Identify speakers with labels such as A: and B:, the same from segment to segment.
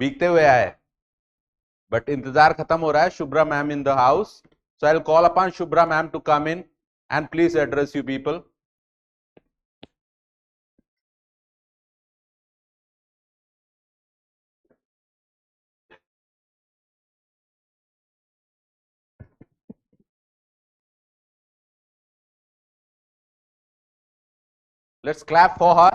A: भीगते हुए आए, बट इंतजार खत्म हो रहा है. Shubhra ma'am in the house, so I will call upon Shubhra ma'am to come in and please address you people. Let's clap for her.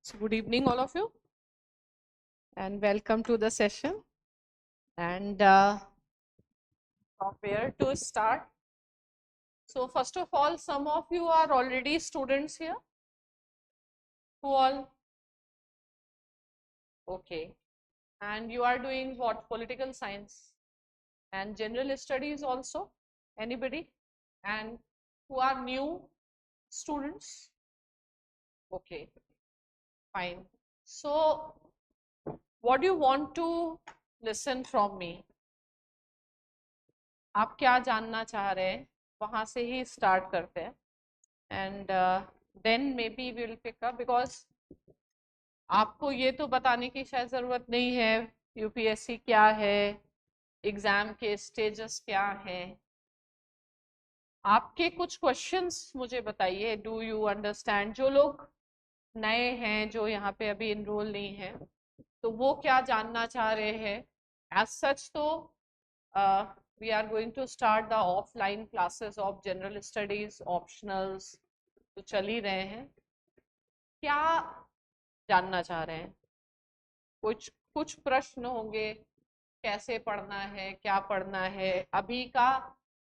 B: So good evening, all of you, and welcome to the session. And from where to start? So first of all, some of you are already students here. Who all? Okay. And you are doing what? Political science and general studies also. Anybody? And who are new students? Okay. Fine. So what do you want to listen from me? आप क्या जानना चाह रहे हैं, वहां से ही start करते हैं. And then maybe will pick up, because आपको ये तो बताने की शायद ज़रूरत नहीं है यूपीएससी क्या है, एग्ज़ाम के स्टेजेस क्या हैं. आपके कुछ क्वेश्चंस मुझे बताइए. Do you understand? जो लोग नए हैं, जो यहाँ पे अभी इनरोल नहीं हैं, तो वो क्या जानना चाह रहे हैं. एज सच तो we are going to start the offline classes of general studies optionals, तो चल ही रहे हैं. क्या जानना चाह रहे हैं? कुछ कुछ प्रश्न होंगे, कैसे पढ़ना है, क्या पढ़ना है. अभी का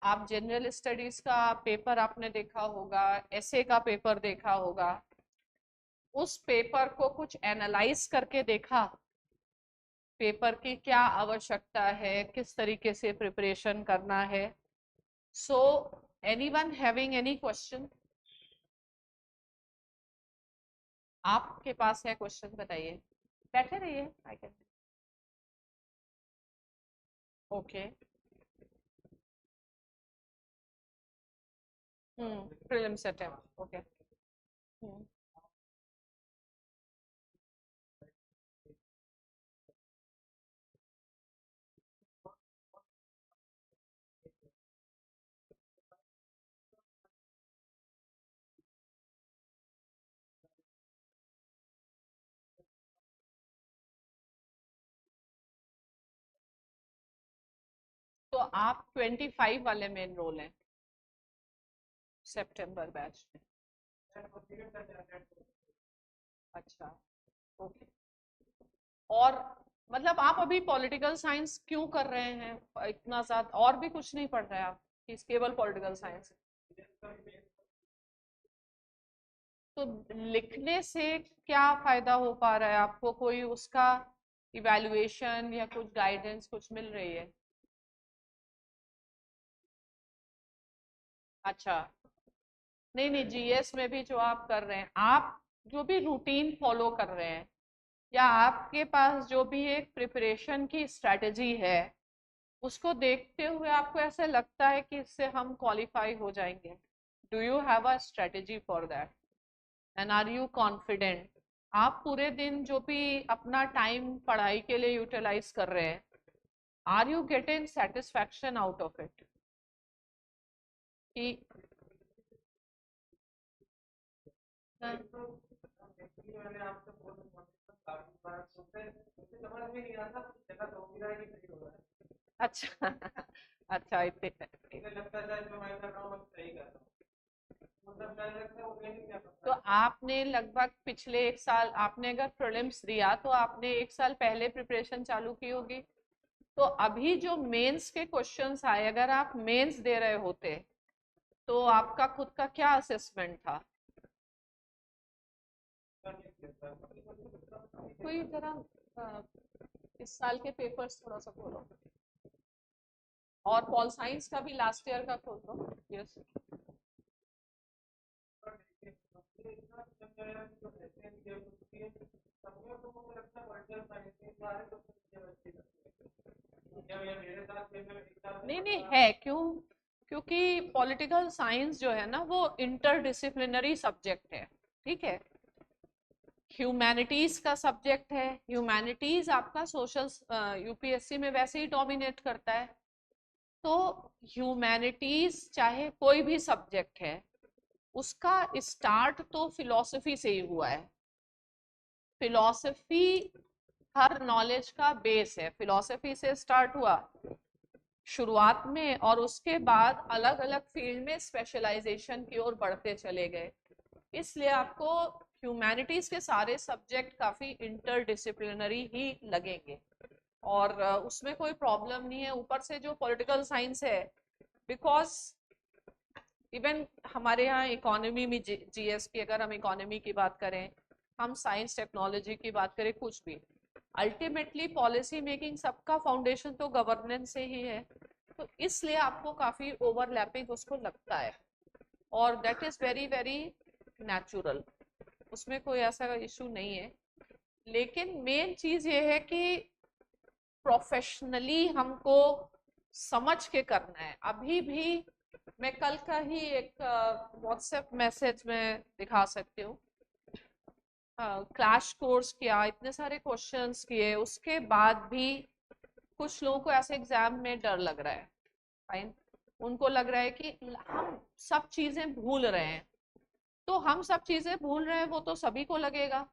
B: आप जनरल स्टडीज का पेपर आपने देखा होगा, एसे का पेपर देखा होगा. उस पेपर को कुछ एनालाइज करके देखा, पेपर की क्या आवश्यकता है, किस तरीके से प्रिपरेशन करना है. So anyone having any question? आपके पास है क्वेश्चन, बताइए. बैठे रहिए. I can. Okay. Prelims attempt. Okay. तो आप 25 वाले में एनरोल हैं, सितंबर बैच में. अच्छा. ओके. और मतलब आप अभी पॉलिटिकल साइंस क्यों कर रहे हैं इतना ज्यादा? और भी कुछ नहीं पढ़ रहे आप कि केवल पॉलिटिकल साइंस? तो लिखने से क्या फायदा हो पा रहा है आपको? कोई उसका इवैल्यूएशन या कुछ गाइडेंस कुछ मिल रही है? अच्छा. नहीं नहीं, जीएस में भी जो आप कर रहे हैं, आप जो भी रूटीन फॉलो कर रहे हैं, या आपके पास जो भी एक प्रिपरेशन की स्ट्रेटजी है, उसको देखते हुए आपको ऐसा लगता है कि इससे हम क्वालिफाई हो जाएंगे? Do you have a strategy for that and are you confident? आप पूरे दिन जो भी अपना टाइम पढ़ाई के लिए यूटिलाइज कर रहे हैं, are you getting satisfaction out of it? कि अच्छा. अच्छा. इतने तो आपने लगभग पिछले एक साल, आपने अगर प्रीलिम्स दिया तो आपने एक साल पहले प्रिपरेशन चालू की होगी. तो अभी जो मेंस के क्वेश्चंस आए, अगर आप मेंस दे रहे होते तो आपका खुद का क्या असेसमेंट था? कोई जरा इस साल के पेपर्स थोड़ा सा बोलो. और पॉल साइंस का भी लास्ट ईयर का खोल दो। यस, नहीं नहीं है, क्यों? क्योंकि पॉलिटिकल साइंस जो है ना वो इंटरडिसिप्लिनरी सब्जेक्ट है, ठीक है। ह्यूमैनिटीज का सब्जेक्ट है, ह्यूमैनिटीज आपका सोशल यूपीएससी में वैसे ही डोमिनेट करता है। तो ह्यूमैनिटीज चाहे कोई भी सब्जेक्ट है, उसका स्टार्ट तो फिलॉसफी से ही हुआ है। फिलॉसफी हर नॉलेज का बेस है, फिलॉसफी से स्टार्ट हुआ शुरुआत में, और उसके बाद अलग अलग फील्ड में स्पेशलाइजेशन की ओर बढ़ते चले गए। इसलिए आपको ह्यूमैनिटीज के सारे सब्जेक्ट काफी इंटरडिसिप्लिनरी ही लगेंगे, और उसमें कोई प्रॉब्लम नहीं है। ऊपर से जो पॉलिटिकल साइंस है, बिकॉज इवन हमारे यहाँ इकोनॉमी में जीएस की, अगर हम इकोनॉमी की बात करें, हम साइंस टेक्नोलॉजी की बात करें, कुछ भी, अल्टीमेटली पॉलिसी मेकिंग सबका फाउंडेशन तो गवर्नेंस से ही है। तो इसलिए आपको काफी ओवरलैपिंग उसको लगता है, और that is very very natural, उसमें कोई ऐसा इशू नहीं है। लेकिन मेन चीज ये है कि प्रोफेशनली हमको समझ के करना है। अभी भी मैं कल का ही एक व्हाट्सएप मैसेज में दिखा सकती हूँ, क्लैश कोर्स किया, इतने सारे क्वेश्चंस किए, उसके बाद भी कुछ लोगों को ऐसे एग्जाम में डर लग रहा है। फाइन, उनको लग रहा है कि हम सब चीजें भूल रहे हैं। तो हम सब चीजें भूल रहे हैं वो तो सभी को लगेगा,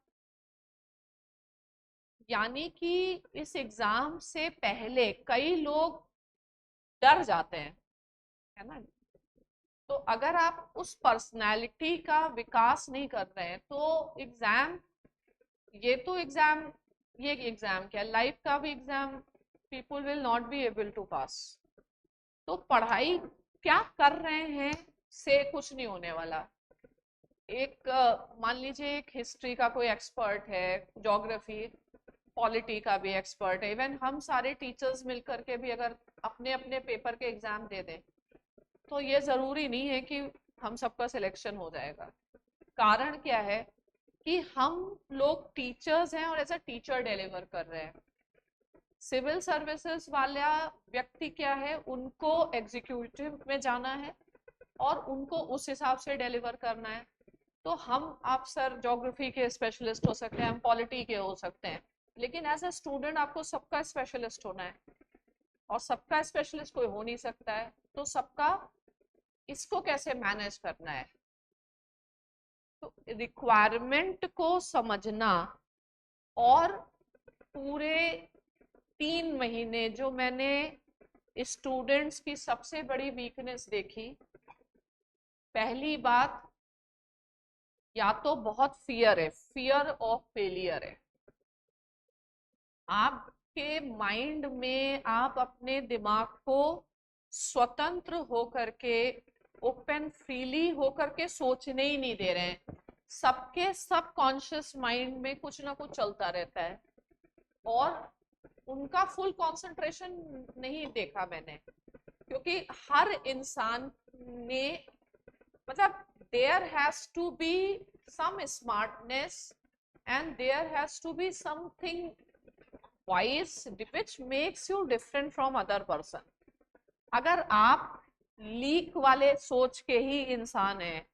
B: यानी कि इस एग्जाम से पहले कई लोग डर जाते हैं, है ना। तो अगर आप उस पर्सनालिटी का विकास नहीं कर रहे हैं तो एग्जाम, ये तो एग्जाम, ये एग्जाम क्या, लाइफ का भी exam, people will not be able to pass. तो पढ़ाई क्या कर रहे हैं से कुछ नहीं होने वाला। एक मान लीजिए एक हिस्ट्री का कोई एक्सपर्ट है, ज्योग्राफी, पॉलिटी का भी एक्सपर्ट है, इवन हम सारे टीचर्स मिलकर के भी अगर अपने अपने पेपर के एग्जाम दे दें, तो ये जरूरी नहीं है कि हम सबका सिलेक्शन हो जाएगा। कारण क्या है कि हम लोग टीचर्स हैं और एज अ टीचर डिलीवर कर रहे हैं। सिविल सर्विसेज वाला व्यक्ति क्या है, उनको एग्जीक्यूटिव में जाना है और उनको उस हिसाब से डिलीवर करना है। तो हम, आप सर ज्योग्राफी के स्पेशलिस्ट हो सकते हैं, हम पॉलिटी के हो सकते हैं, लेकिन एज अ स्टूडेंट आपको सबका स्पेशलिस्ट होना है, और सबका स्पेशलिस्ट कोई हो नहीं सकता है। तो सबका इसको कैसे मैनेज करना है, तो रिक्वायरमेंट को समझना, और पूरे 3 महीने जो मैंने स्टूडेंट्स की सबसे बड़ी वीकनेस देखी, पहली बात, या तो बहुत फियर है, फियर ऑफ फेलियर है। आपके माइंड में आप अपने दिमाग को स्वतंत्र होकर के, ओपन फ्रीली होकर के सोचने ही नहीं दे रहे हैं। सबके सब कॉन्शियस माइंड में कुछ ना कुछ चलता रहता है, और उनका फुल कंसंट्रेशन नहीं देखा मैंने, क्योंकि हर इंसान ने, मतलब there has to be some smartness and there has to be something wise which makes you different from other person। अगर आप लीक वाले सोच के ही इंसान हैं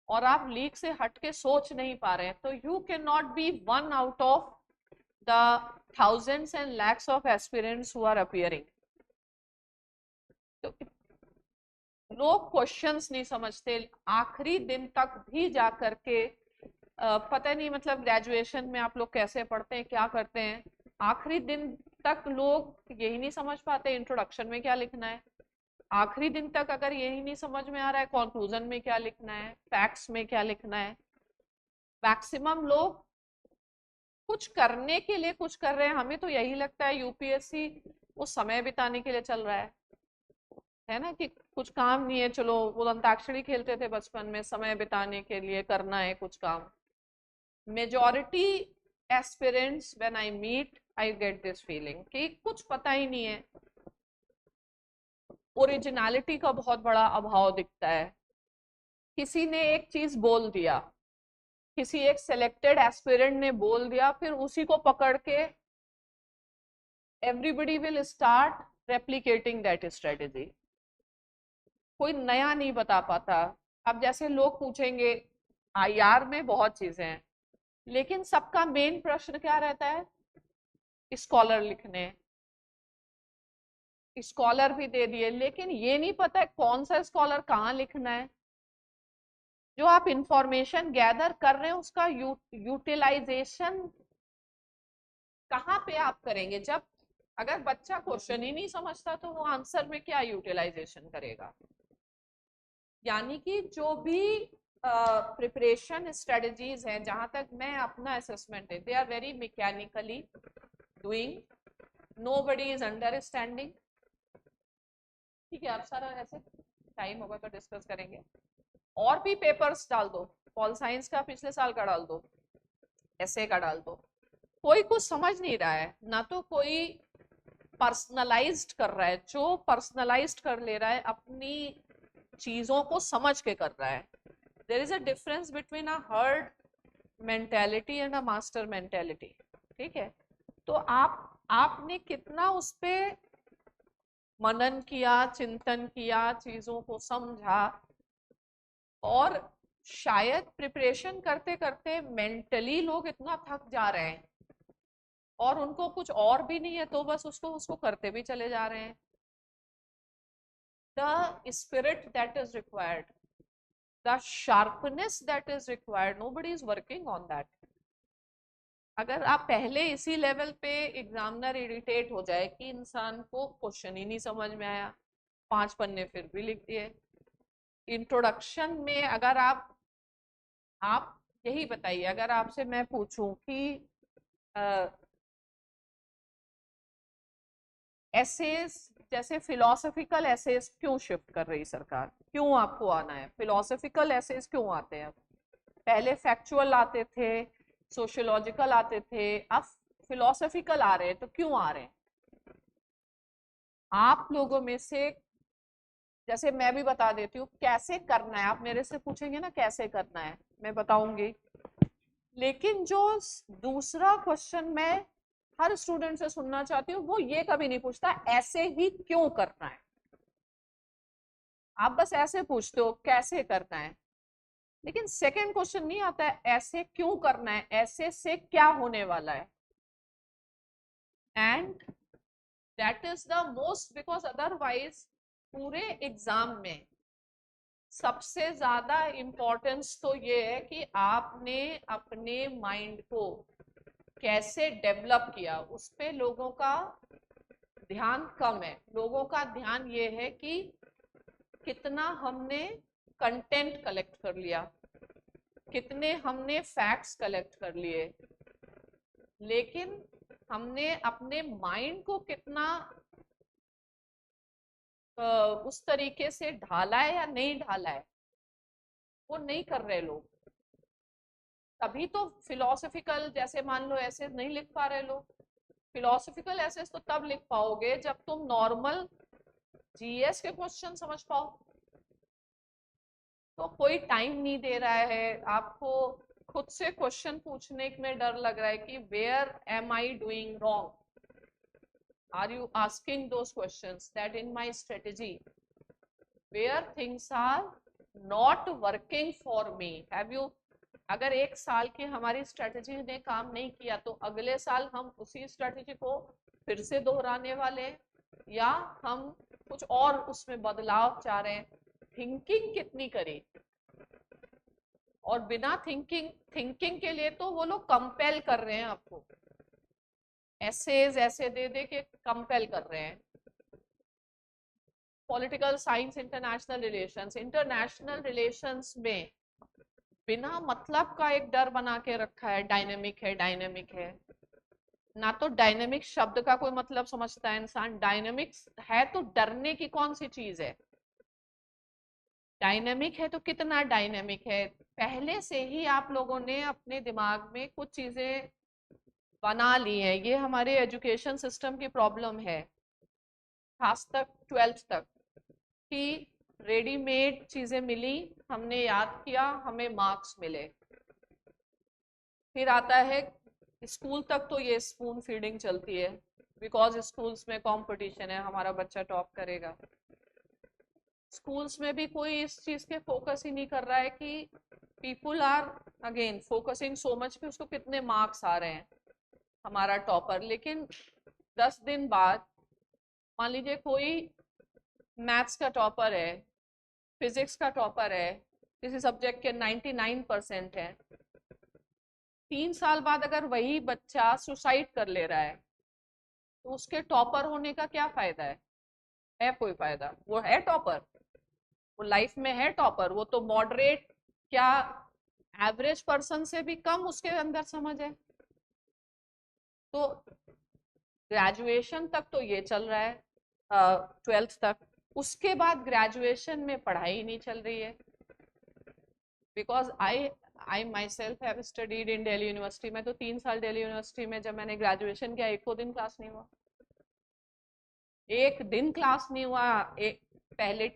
B: और आप लीक से हट के सोच नहीं पा रहे हैं, तो you can not be one out of the thousands and lakhs of aspirants who are appearing। तो लोग क्वेश्चंस नहीं समझते, आखिरी दिन तक भी जा करके, पता नहीं मतलब ग्रेजुएशन में आप लोग कैसे पढ़ते हैं, क्या करते हैं, आखिरी दिन तक लोग यही नहीं समझ पाते इंट्रोडक्शन में क्या लिखना है। आखिरी दिन तक अगर यही नहीं समझ में आ रहा है कंक्लूजन में क्या लिखना है, फैक्ट्स में क्या लिखना है। मैक्सिमम लोग कुछ करने के लिए कुछ कर रहे हैं, हमें तो यही लगता है यूपीएससी वो समय बिताने के लिए चल रहा है ना, कि कुछ काम नहीं है, चलो वो अंताक्षरी खेलते थे बचपन में, समय बिताने के लिए करना है कुछ काम। Majority aspirants when I meet, I get this feeling कि कुछ पता ही नहीं है। ओरिजिनलिटी का बहुत बड़ा अभाव दिखता है। किसी ने एक चीज बोल दिया, किसी एक सिलेक्टेड एस्पिरेंट ने बोल दिया, फिर उसी को पकड़ के everybody will start replicating that strategy. कोई नया नहीं बता पाता। अब जैसे लोग पूछेंगे, आईआर में बहुत चीजें हैं, लेकिन सबका मेन प्रश्न क्या रहता है? स्कॉलर लिखने, स्कॉलर भी दे दिए, लेकिन ये नहीं पता है कौन सा स्कॉलर कहाँ लिखना है। जो आप इंफॉर्मेशन गैदर कर रहे हैं उसका यूटिलाइजेशन कहाँ पे आप करेंगे? जब अगर बच्चा क्वेश्चन ही नहीं समझता तो वो आंसर में क्या यूटिलाइजेशन करेगा? यानी कि जो भी प्रिपरेशन स्ट्रेटजीज हैं, जहां तक मैं अपना असेसमेंट है, they are very mechanically doing, nobody is understanding. ठीक है, आप सारा ऐसे टाइम होगा तो डिस्कस करेंगे। और भी पेपर्स डाल दो, पॉल साइंस का पिछले साल का डाल दो, ऐसे का डाल दो, कोई कुछ समझ नहीं रहा है। ना तो कोई पर्सनलाइज्ड कर रहा है, जो पर्सनलाइज्ड कर ले रहा है अपनी चीजों को समझ के कर रहा है। There is a difference between a herd mentality and a master mentality. ठीक है, तो आपने कितना उस पे मनन किया, चिंतन किया, चीजों को समझा, और शायद प्रिपरेशन करते करते मेंटली लोग इतना थक जा रहे हैं और उनको कुछ और भी नहीं है तो बस उसको करते भी चले जा रहे हैं। The spirit that is required, the sharpness that is required, nobody is working on that. अगर आप पहले इसी लेवल पे एग्जामिनर इरिटेट हो जाए कि इंसान को क्वेश्चन ही नहीं समझ में आया, 5 पन्ने फिर भी लिख दिए। इंट्रोडक्शन में अगर आप यही बताइए, अगर आपसे मैं पूछूं कि एसेस, जैसे फिलोसफिकल एसेस क्यों शिफ्ट कर रही सरकार, क्यों आपको आना है? फिलोसफिकल एसेस क्यों आते हैं? पहले फैक्चुअल आते थे, सोशियोलॉजिकल आते थे, अब फिलोसफिकल आ रहे हैं, तो क्यों आ रहे हैं? आप लोगों में से, जैसे मैं भी बता देती हूँ कैसे करना है। आप मेरे से पूछेंगे ना कैसे करना है, मैं बताऊंगी, लेकिन जो दूसरा क्वेश्चन मैं हर स्टूडेंट से सुनना चाहती हूँ वो ये कभी नहीं पूछता ऐसे ही क्यों करना है। आप बस ऐसे पूछते हो कैसे करना है, लेकिन सेकंड क्वेश्चन नहीं आता है ऐसे क्यों करना है, ऐसे से क्या होने वाला है। And that is the most, because otherwise पूरे एग्जाम में सबसे ज्यादा इंपॉर्टेंस तो ये है कि आपने अपने माइंड को कैसे डेवलप किया, उस पे लोगों का ध्यान कम है। लोगों का ध्यान ये है कि कितना हमने कंटेंट कलेक्ट कर लिया, कितने हमने फैक्ट्स कलेक्ट कर लिए, लेकिन हमने अपने माइंड को कितना उस तरीके से ढाला है या नहीं ढाला है, वो नहीं कर रहे लोग। तभी तो फिलोसफिकल, जैसे मान लो ऐसे नहीं लिख पा रहे लोग। फिलोसफिकल ऐसे तो तब लिख पाओगे जब तुम नॉर्मल जीएस के क्वेश्चन समझ पाओ। तो कोई टाइम नहीं दे रहा है आपको, खुद से क्वेश्चन पूछने में डर लग रहा है कि where am I doing wrong, are you asking those questions that in my strategy where things are not working for me, have you? अगर एक साल की हमारी स्ट्रेटजी ने काम नहीं किया तो अगले साल हम उसी स्ट्रेटजी को फिर से दोहराने वाले हैं, या हम कुछ और उसमें बदलाव चाह रहे हैं? थिंकिंग कितनी करी, और बिना थिंकिंग के लिए तो वो लोग कंपेल कर रहे हैं आपको, एसेज ऐसे दे दे के कंपेल कर रहे हैं। पॉलिटिकल साइंस, इंटरनेशनल रिलेशंस में बिना मतलब का एक डर बना के रखा है, डायनेमिक है, डायनेमिक है। ना तो डायनेमिक शब्द का कोई मतलब समझता है इंसान। डायनेमिक्स है तो डरने की कौन सी चीज है? डायनेमिक है तो कितना डायनेमिक है? पहले से ही आप लोगों ने अपने दिमाग में कुछ चीजें बना ली हैं। ये हमारे एजुकेशन सिस्टम की प्रॉब्लम है, खास तक 12th तक। कि रेडीमेड चीजें मिली, हमने याद किया, हमें मार्क्स मिले। फिर आता है स्कूल तक, तो ये स्पून फीडिंग चलती है, बिकॉज स्कूल्स में कंपटीशन है, हमारा बच्चा टॉप करेगा। स्कूल्स में भी कोई इस चीज के फोकस ही नहीं कर रहा है कि people are again focusing so much कि उसको कितने मार्क्स आ रहे हैं, हमारा टॉपर। लेकिन 10 दिन बाद मान लीजिए कोई मैथ्स का टॉपर है, फिजिक्स का टॉपर है, किसी सब्जेक्ट के 99% है, 3 साल बाद अगर वही बच्चा सुसाइड कर ले रहा है, तो उसके टॉपर होने का क्या फायदा है कोई फायदा? वो है टॉपर, वो लाइफ में है टॉपर, वो तो मॉडरेट क्या एवरेज पर्सन से भी कम उसके अंदर समझ है। तो ग्रेजुएशन तक तो ये चल रहा है, 12th तक, उसके बाद ग्रेजुएशन में पढ़ाई नहीं चल रही है। Because I my self have studied in Delhi university. मैं तो 3 साल दिल्ली यूनिवर्सिटी में, जब मैंने ग्रेजुएशन किया, एक दिन क्लास नहीं हुआ, एक दिन क्लास नहीं हुआ। पहले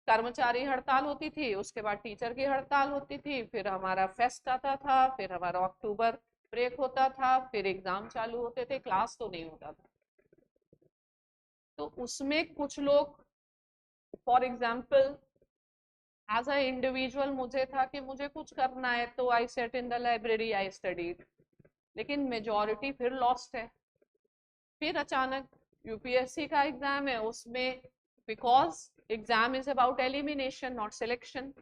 B: कर्मचारी हड़ताल होती थी, उसके बाद टीचर की हड़ताल होती थी, फिर हमारा फेस्ट आता था, फिर हमारा अक्टूबर ब्रेक होता था, फिर एग्जाम चालू होते थे, क्लास तो नहीं होता था। तो उसमें कुछ लोग, for example as a individual, मुझे था कि मुझे कुछ करना है, तो I set in the library, I studied. लेकिन मेजॉरिटी फिर लॉस्ट है। फिर अचानक यूपीएससी का एग्जाम है, उसमें because exam is about elimination not selection,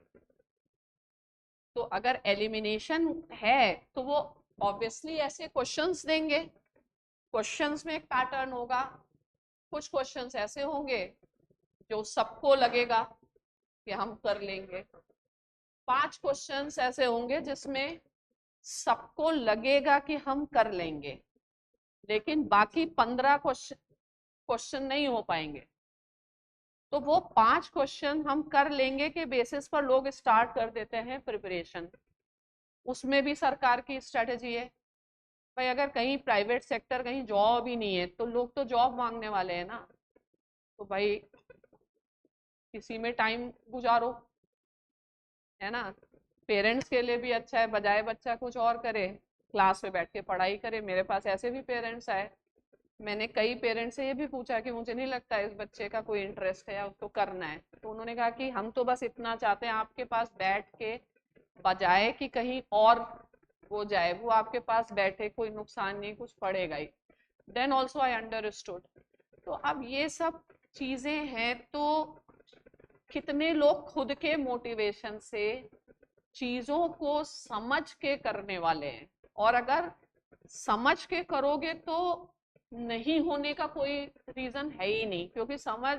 B: तो अगर एलिमिनेशन है तो वो ऑब्वियसली ऐसे क्वेश्चंस देंगे। क्वेश्चंस में एक पैटर्न होगा, कुछ क्वेश्चंस ऐसे होंगे जो सबको लगेगा कि हम कर लेंगे, 5 क्वेश्चंस ऐसे होंगे जिसमें सबको लगेगा कि हम कर लेंगे, लेकिन बाकी 15 क्वेश्चन नहीं हो पाएंगे। तो वो 5 क्वेश्चन हम कर लेंगे के बेसिस पर लोग स्टार्ट कर देते हैं प्रिपरेशन। उसमें भी सरकार की स्ट्रेटेजी है, भाई अगर कहीं प्राइवेट सेक्टर, कहीं जॉब ही नहीं है, तो लोग तो जॉब मांगने वाले हैं ना, तो भाई किसी में टाइम गुजारो, है ना। पेरेंट्स के लिए भी अच्छा है, बजाय बच्चा कुछ और करे, क्लास में बैठ के पढ़ाई करे। मेरे पास ऐसे भी पेरेंट्स आए, मैंने कई पेरेंट्स से ये भी पूछा कि मुझे नहीं लगता इस बच्चे का कोई इंटरेस्ट है या उसको करना है, तो उन्होंने कहा कि हम तो बस इतना चाहते हैं आपके पास बैठ के, बजाय कि कहीं और वो जाए, वो आपके पास बैठे, कोई नुकसान नहीं, कुछ पड़ेगा ही। Then also I understood. तो अब ये सब चीजें हैं, तो कितने लोग खुद के मोटिवेशन से चीजों को समझ के करने वाले हैं, और अगर समझ के करोगे तो नहीं होने का कोई रीजन है ही नहीं, क्योंकि समझ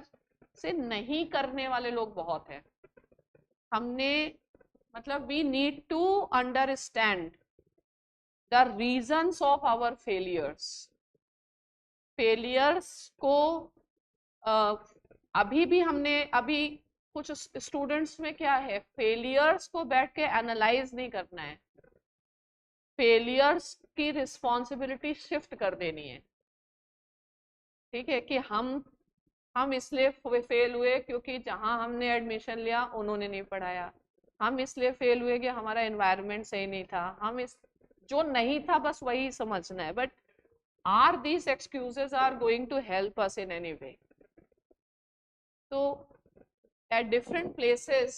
B: से नहीं करने वाले लोग बहुत हैं। हमने मतलब we need to understand the reasons of our failures को अभी भी हमने, अभी कुछ स्टूडेंट्स में क्या है, फेलियर्स को बैठ के एनालाइज नहीं करना है, फेलियर्स की रिस्पॉन्सिबिलिटी शिफ्ट कर देनी है। ठीक है कि हम इसलिए फेल हुए क्योंकि जहां हमने एडमिशन लिया उन्होंने नहीं पढ़ाया, हम इसलिए फेल हुए कि हमारा एनवायरनमेंट सही नहीं था, हम इस जो नहीं था बस वही समझना है। But are these excuses are going to help us in any way? तो at different places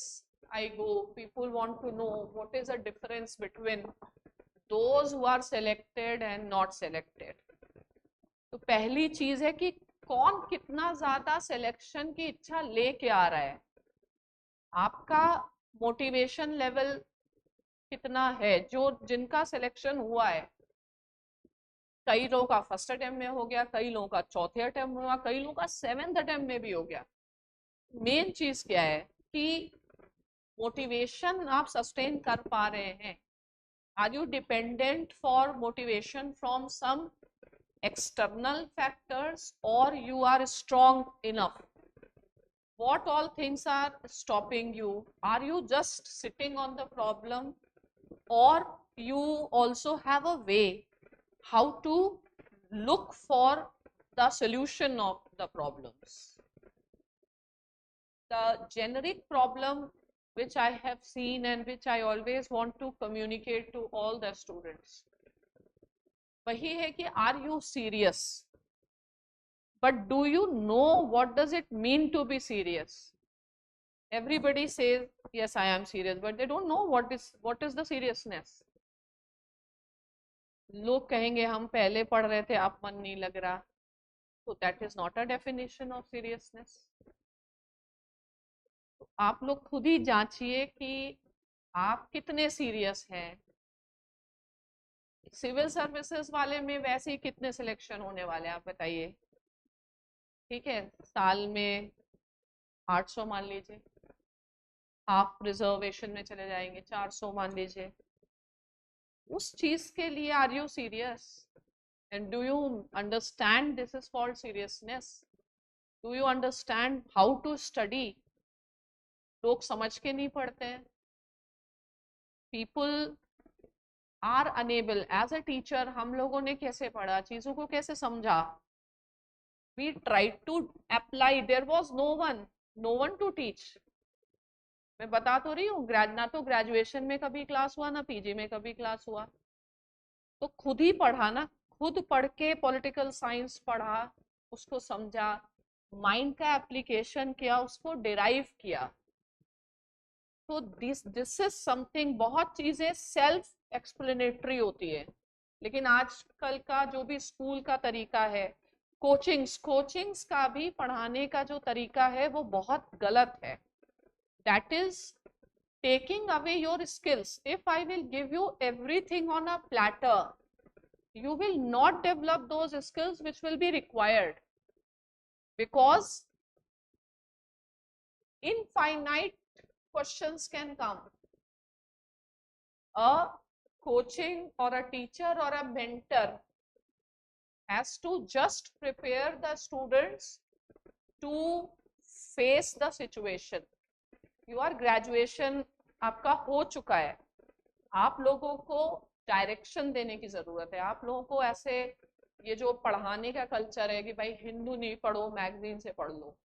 B: I go, people want to know what is the difference between those who are selected and not selected. तो पहली चीज है कि कौन कितना ज्यादा selection की इच्छा लेके आ रहा है, आपका मोटिवेशन लेवल कितना है। जो जिनका सिलेक्शन हुआ है, कई लोगों का फर्स्ट अटेम्प्ट में हो गया, कई लोगों का चौथे अटेम्प्ट में हुआ, कई लोगों का 7th अटेम्प्ट में भी हो गया। मेन चीज क्या है कि मोटिवेशन आप सस्टेन कर पा रहे हैं। Are you dependent for motivation from some external factors, or you are strong enough? What all things are stopping you? Are you just sitting on the problem, or you also have a way how to look for the solution of the problems? the generic problem which I have seen and which I always want to communicate to all the students, वही है कि are you serious? But do you know what does it mean to be serious? Everybody says, yes, I am serious, but they don't know what is the seriousness. लोग कहेंगे हम पहले पढ़ रहे थे, आप मन नहीं लग रहा, तो that is not a definition of seriousness. तो आप लोग खुद ही जांचिए कि आप कितने सीरियस हैं. सिविल सर्विसेज वाले में वैसे ही कितने सिलेक्शन होने वाले हैं आप बताइए. ठीक है, साल में 800 मान लीजिए, हाफ रिजर्वेशन में चले जाएंगे 400 मान लीजिए. उस चीज के लिए are you serious? And do you understand this is called seriousness? Do you understand how to study? लोग समझ के नहीं पढ़ते हैं. People are unable. As a teacher हम लोगों ने कैसे पढ़ा, चीजों को कैसे समझा? We try to apply. There was no one to teach. मैं बता तो रही हूँ, ना तो ग्रेजुएशन में कभी क्लास हुआ, ना पीजी में कभी क्लास हुआ. तो खुद ही पढ़ा ना, खुद पढ़ के पॉलिटिकल साइंस पढ़ा, उसको समझा, माइंड का एप्लीकेशन किया, उसको डिराइव किया. तो दिस इज समथिंग. बहुत चीजें सेल्फ एक्सप्लेनेटरी होती है, लेकिन आजकल का जो भी स्कूल का तरीका है, कोचिंग्स का भी पढ़ाने का जो तरीका है वो बहुत गलत है. That is taking away your skills. If I will give you everything on a platter, you will not develop those skills which will be required, because infinite questions can come. A coaching or a teacher or a mentor has to just prepare the students to face the situation. Your graduation आपका हो चुका है, आप लोगों को direction देने की जरूरत है. आप लोगों को ऐसे ये जो पढ़ाने का कल्चर है कि भाई हिंदू नहीं पढ़ो, मैगजीन से पढ़ लो,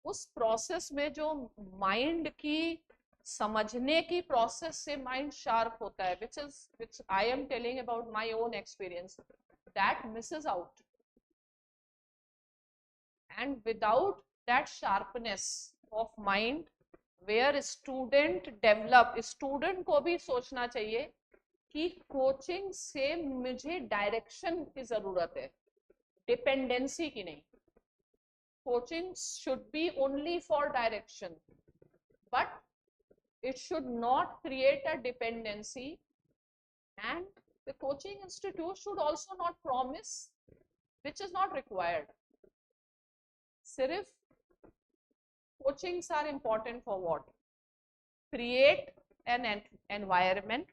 B: उस प्रोसेस में जो माइंड की समझने की प्रोसेस से माइंड शार्प होता है, which I am telling about my own experience, that misses out. And without that sharpness of mind, where student develop, student को भी सोचना चाहिए कि कोचिंग से मुझे डायरेक्शन की जरूरत है, डिपेंडेंसी की नहीं. Coaching should be only for direction, but it should not create a dependency, and the coaching institute should also not promise which is not required. सिर्फ coachings are important for what? Create an environment,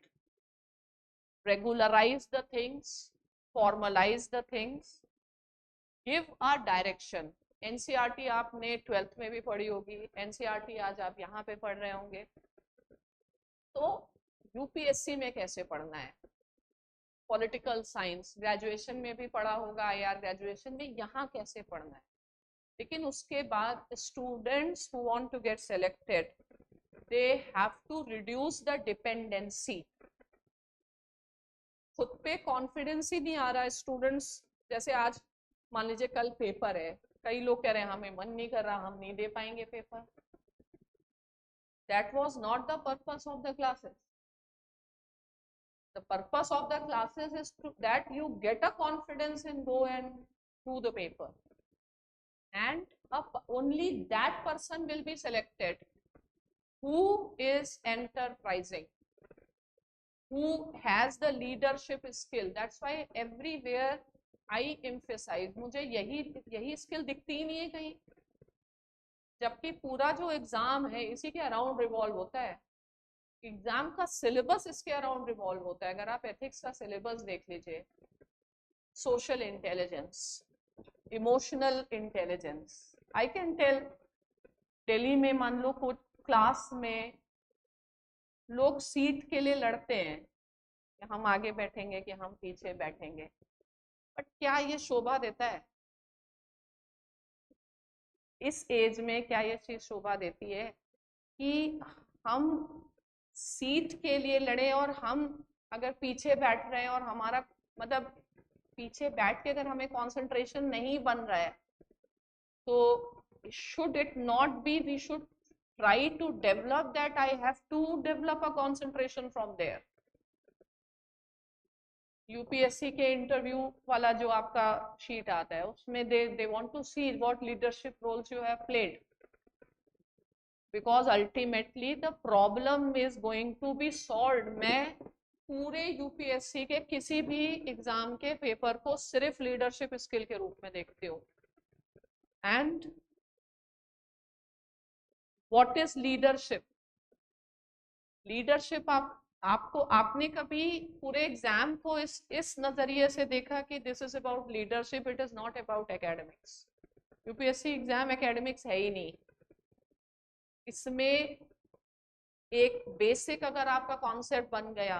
B: regularize the things, formalize the things, give a direction. NCERT आपने 12th में भी पढ़ी होगी, NCERT आज आप यहाँ पे पढ़ रहे होंगे. तो यूपीएससी में कैसे पढ़ना है, पॉलिटिकल साइंस ग्रेजुएशन में भी पढ़ा होगा, IR ग्रेजुएशन में यहाँ कैसे पढ़ना है. लेकिन उसके बाद students who want to get selected, they have to reduce the dependency. खुद पे कॉन्फिडेंस ही नहीं आ रहा है स्टूडेंट्स. जैसे आज मान लीजिए कल पेपर है, कई लोग कह रहे हैं हमें मन नहीं कर रहा, हम नहीं दे पाएंगे paper. That was not the purpose of the classes. The purpose of the classes is that you get a confidence and go and do the paper. And only that person will be selected who is enterprising, who has the leadership skill. That's why everywhere I emphasize, मुझे यही skill दिखती ही नहीं है कहीं, जबकि पूरा जो exam है इसी के अराउंड रिवॉल्व होता है. एग्जाम का सिलेबस इसके अराउंड रिवॉल्व होता है. अगर आप एथिक्स का सिलेबस देख लीजिए, social intelligence, emotional intelligence. I can tell, Delhi में मान लो कुछ क्लास में लोग सीट के लिए लड़ते हैं कि हम आगे बैठेंगे कि हम पीछे बैठेंगे, बट क्या ये शोभा देता है? इस एज में क्या ये चीज शोभा देती है कि हम सीट के लिए लड़े और हम अगर पीछे बैठ रहे हैं और हमारा मतलब पीछे बैठ के अगर हमें कंसंट्रेशन नहीं बन रहा है तो should it not be we should try to develop that. I have to develop a concentration from there. UPSC के इंटरव्यू वाला जो आपका शीट आता है उसमें they want to see what leadership roles you have played, because ultimately the problem is going to be solved. मैं पूरे UPSC के किसी भी एग्जाम के पेपर को सिर्फ लीडरशिप स्किल के रूप में देखती हूँ. And what is leadership? Leadership आपने कभी पूरे एग्जाम को इस नजरिए से देखा कि this is about leadership, it is not about academics. UPSC exam academics है ही नहीं. इसमें एक बेसिक अगर आपका कॉन्सेप्ट बन गया,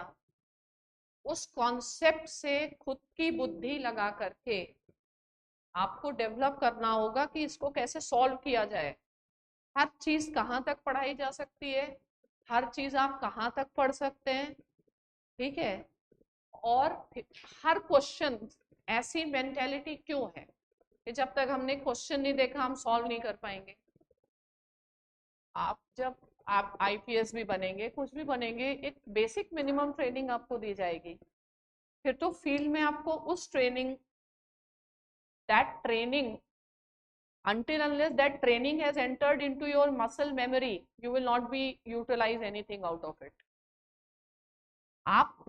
B: उस कॉन्सेप्ट से खुद की बुद्धि लगा करके आपको डेवलप करना होगा कि इसको कैसे सॉल्व किया जाए. हर चीज कहाँ तक पढ़ाई जा सकती है, हर चीज आप कहाँ तक पढ़ सकते हैं, ठीक है. और हर क्वेश्चन, ऐसी मेंटेलिटी क्यों है कि जब तक हमने क्वेश्चन नहीं देखा हम सॉल्व नहीं कर पाएंगे. जब आप आईपीएस भी बनेंगे, कुछ भी बनेंगे, एक बेसिक मिनिमम ट्रेनिंग आपको दी जाएगी. फिर तो फील्ड में आपको उस training, that training, until unless that training has entered into your muscle memory, you will not be utilize anything out of it. आप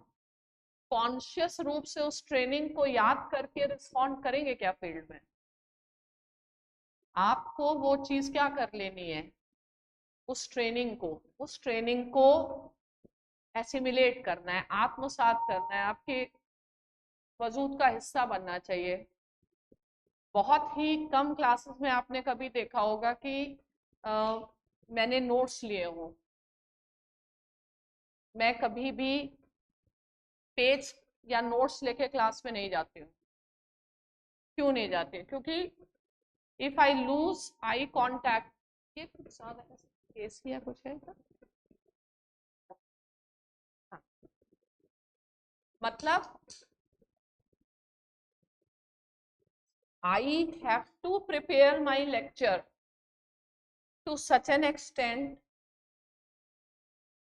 B: कॉन्शियस रूप से उस ट्रेनिंग को याद करके रिस्पॉन्ड करेंगे क्या फील्ड में? आपको वो चीज क्या कर लेनी है, उस ट्रेनिंग को एसिमिलेट करना है, आत्मसात करना है, आपके वजूद का हिस्सा बनना चाहिए. बहुत ही कम क्लासेस में आपने कभी देखा होगा कि मैंने नोट्स लिए हों. मैं कभी भी पेज या नोट्स लेके क्लास में नहीं जाती हूँ. क्यों नहीं जाती? क्योंकि if I lose eye contact, ये कुछ ज्यादा केस या कुछ है क्या? हाँ. मतलब I have to prepare my lecture to such an extent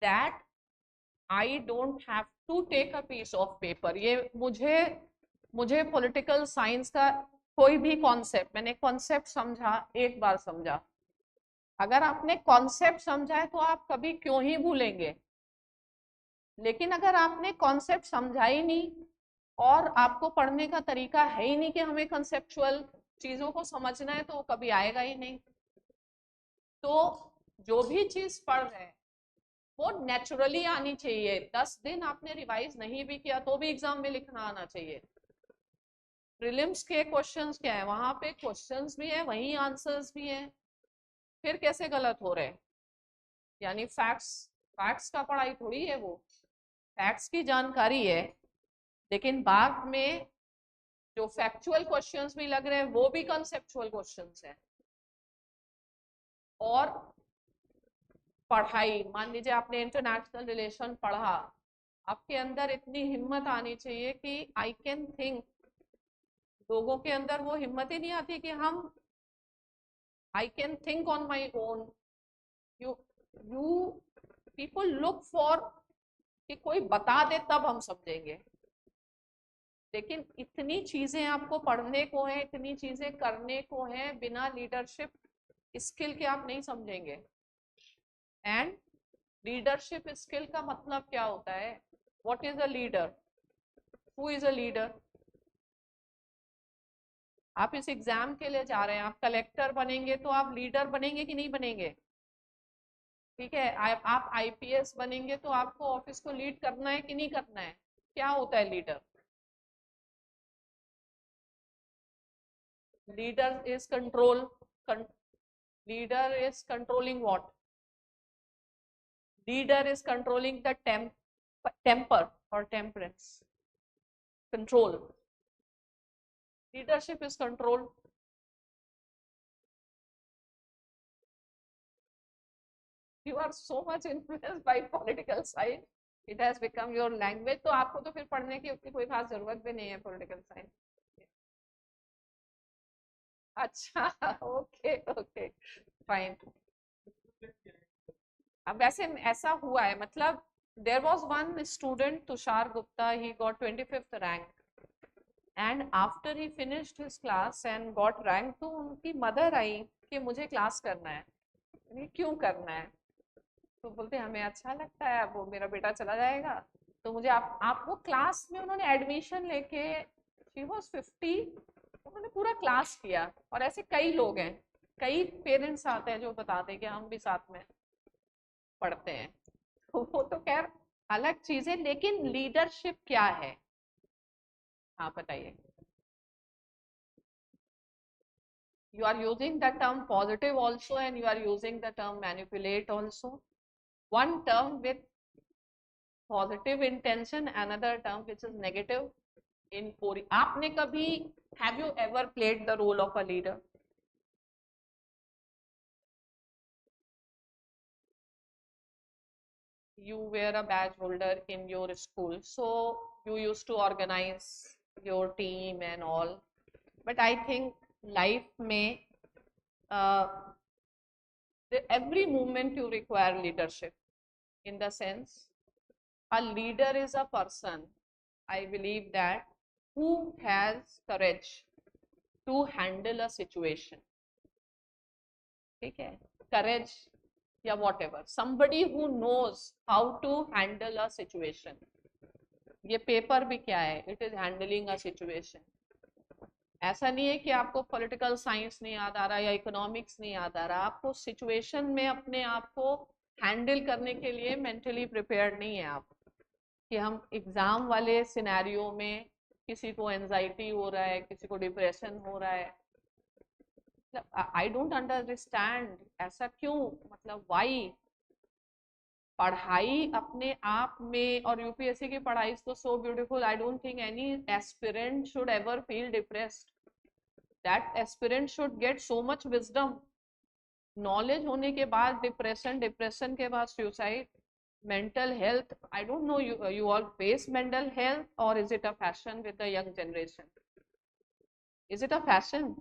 B: that I don't have to take a piece of paper. ये मुझे पॉलिटिकल साइंस का कोई भी कॉन्सेप्ट, मैंने कॉन्सेप्ट समझा, एक बार समझा, अगर आपने कॉन्सेप्ट समझा है तो आप कभी क्यों ही भूलेंगे. लेकिन अगर आपने कॉन्सेप्ट समझा ही नहीं और आपको पढ़ने का तरीका है ही नहीं कि हमें कंसेप्चुअल चीजों को समझना है, तो कभी आएगा ही नहीं. तो जो भी चीज पढ़ रहे हैं वो नेचुरली आनी चाहिए. 10 दिन आपने रिवाइज नहीं भी किया तो भी एग्जाम में लिखना आना चाहिए. प्रीलिम्स के क्वेश्चंस क्या है, वहां पे क्वेश्चंस भी है, वहीं आंसर्स भी हैं, फिर कैसे गलत हो रहे हैं? यानी फैक्ट्स का पढ़ाई थोड़ी है वो, फैक्ट्स की जानकारी है, लेकिन बाद में जो फैक्चुअल क्वेश्चंस भी लग रहे हैं वो भी कंसेप्चुअल क्वेश्चंस हैं. और पढ़ाई, मान लीजिए आपने इंटरनेशनल रिलेशन पढ़ा, आपके अंदर इतनी हिम्मत आनी चाहिए कि आई कैन थिंक. लोगों के अंदर वो हिम्मत ही नहीं आती कि हम I can think on my own. You people look for कि कोई बता दे तब हम समझेंगे. लेकिन इतनी चीजें आपको पढ़ने को है, इतनी चीजें करने को है, बिना लीडरशिप स्किल के आप नहीं समझेंगे. एंड लीडरशिप स्किल का मतलब क्या होता है? What is a leader? Who is a leader? आप इस एग्जाम के लिए जा रहे हैं, आप कलेक्टर बनेंगे तो आप लीडर बनेंगे कि नहीं बनेंगे? ठीक है. आप आईपीएस बनेंगे तो आपको ऑफिस को लीड करना है कि नहीं करना है? क्या होता है leader? Leader is leader is controlling what? Leader is controlling the temper or temperance. Control. Leadership is control. You are so much influenced by political science. It has become your language. तो आपको तो फिर पढ़ने की उतनी कोई खास जरूरत भी नहीं है political science. अच्छा, ओके ओके, फाइन. अब वैसे ऐसा हुआ है, मतलब there was one student Tushar Gupta, he got 25th rank, and after he finished his class and got rank, तो उनकी मदर आई कि मुझे क्लास करना है. ये क्यों करना है? तो बोलते हमें अच्छा लगता है, वो मेरा बेटा चला जाएगा तो मुझे आप वो क्लास में उन्होंने एडमिशन लेके, शी वाज 50, उन्होंने पूरा क्लास किया. और ऐसे कई लोग हैं, कई पेरेंट्स आते हैं जो बताते हैं कि हम भी साथ में पढ़ते हैं. तो वो तो खैर अलग चीज है, लेकिन लीडरशिप क्या है? हाँ बताइए. You are using the term positive also, and you are using the term manipulate also. One term with positive intention, another term which is negative. In आपने कभी, have you ever played the role of a leader? You were a badge holder in your school, so you used to organize your team and all. But I think life में uh, every moment you require leadership, in the sense a leader is a person, I believe that, who has courage to handle a situation. ठीक है, courage या whatever, somebody who knows how to handle a situation. ये paper भी क्या है? It is handling a situation. ऐसा नहीं है कि आपको पॉलिटिकल साइंस नहीं याद आ रहा या इकोनॉमिक्स नहीं याद आ रहा, आपको सिचुएशन में अपने आप को हैंडल करने के लिए मेंटली प्रिपेयर्ड नहीं है आप. कि हम एग्जाम वाले सिनेरियो में किसी को एंजाइटी हो रहा है, किसी को डिप्रेशन हो रहा है, आई डोंट अंडरस्टैंड ऐसा क्यों, मतलब वाई. पढ़ाई अपने आप में, और यूपीएससी की पढ़ाई तो so beautiful, I don't think any aspirant should ever feel depressed. That aspirant should get so much wisdom. Knowledge होने के बाद डिप्रेशन, डिप्रेशन के बाद suicide, mental health. I don't know, you all face mental health, or is it a fashion with the young generation? Is it a fashion?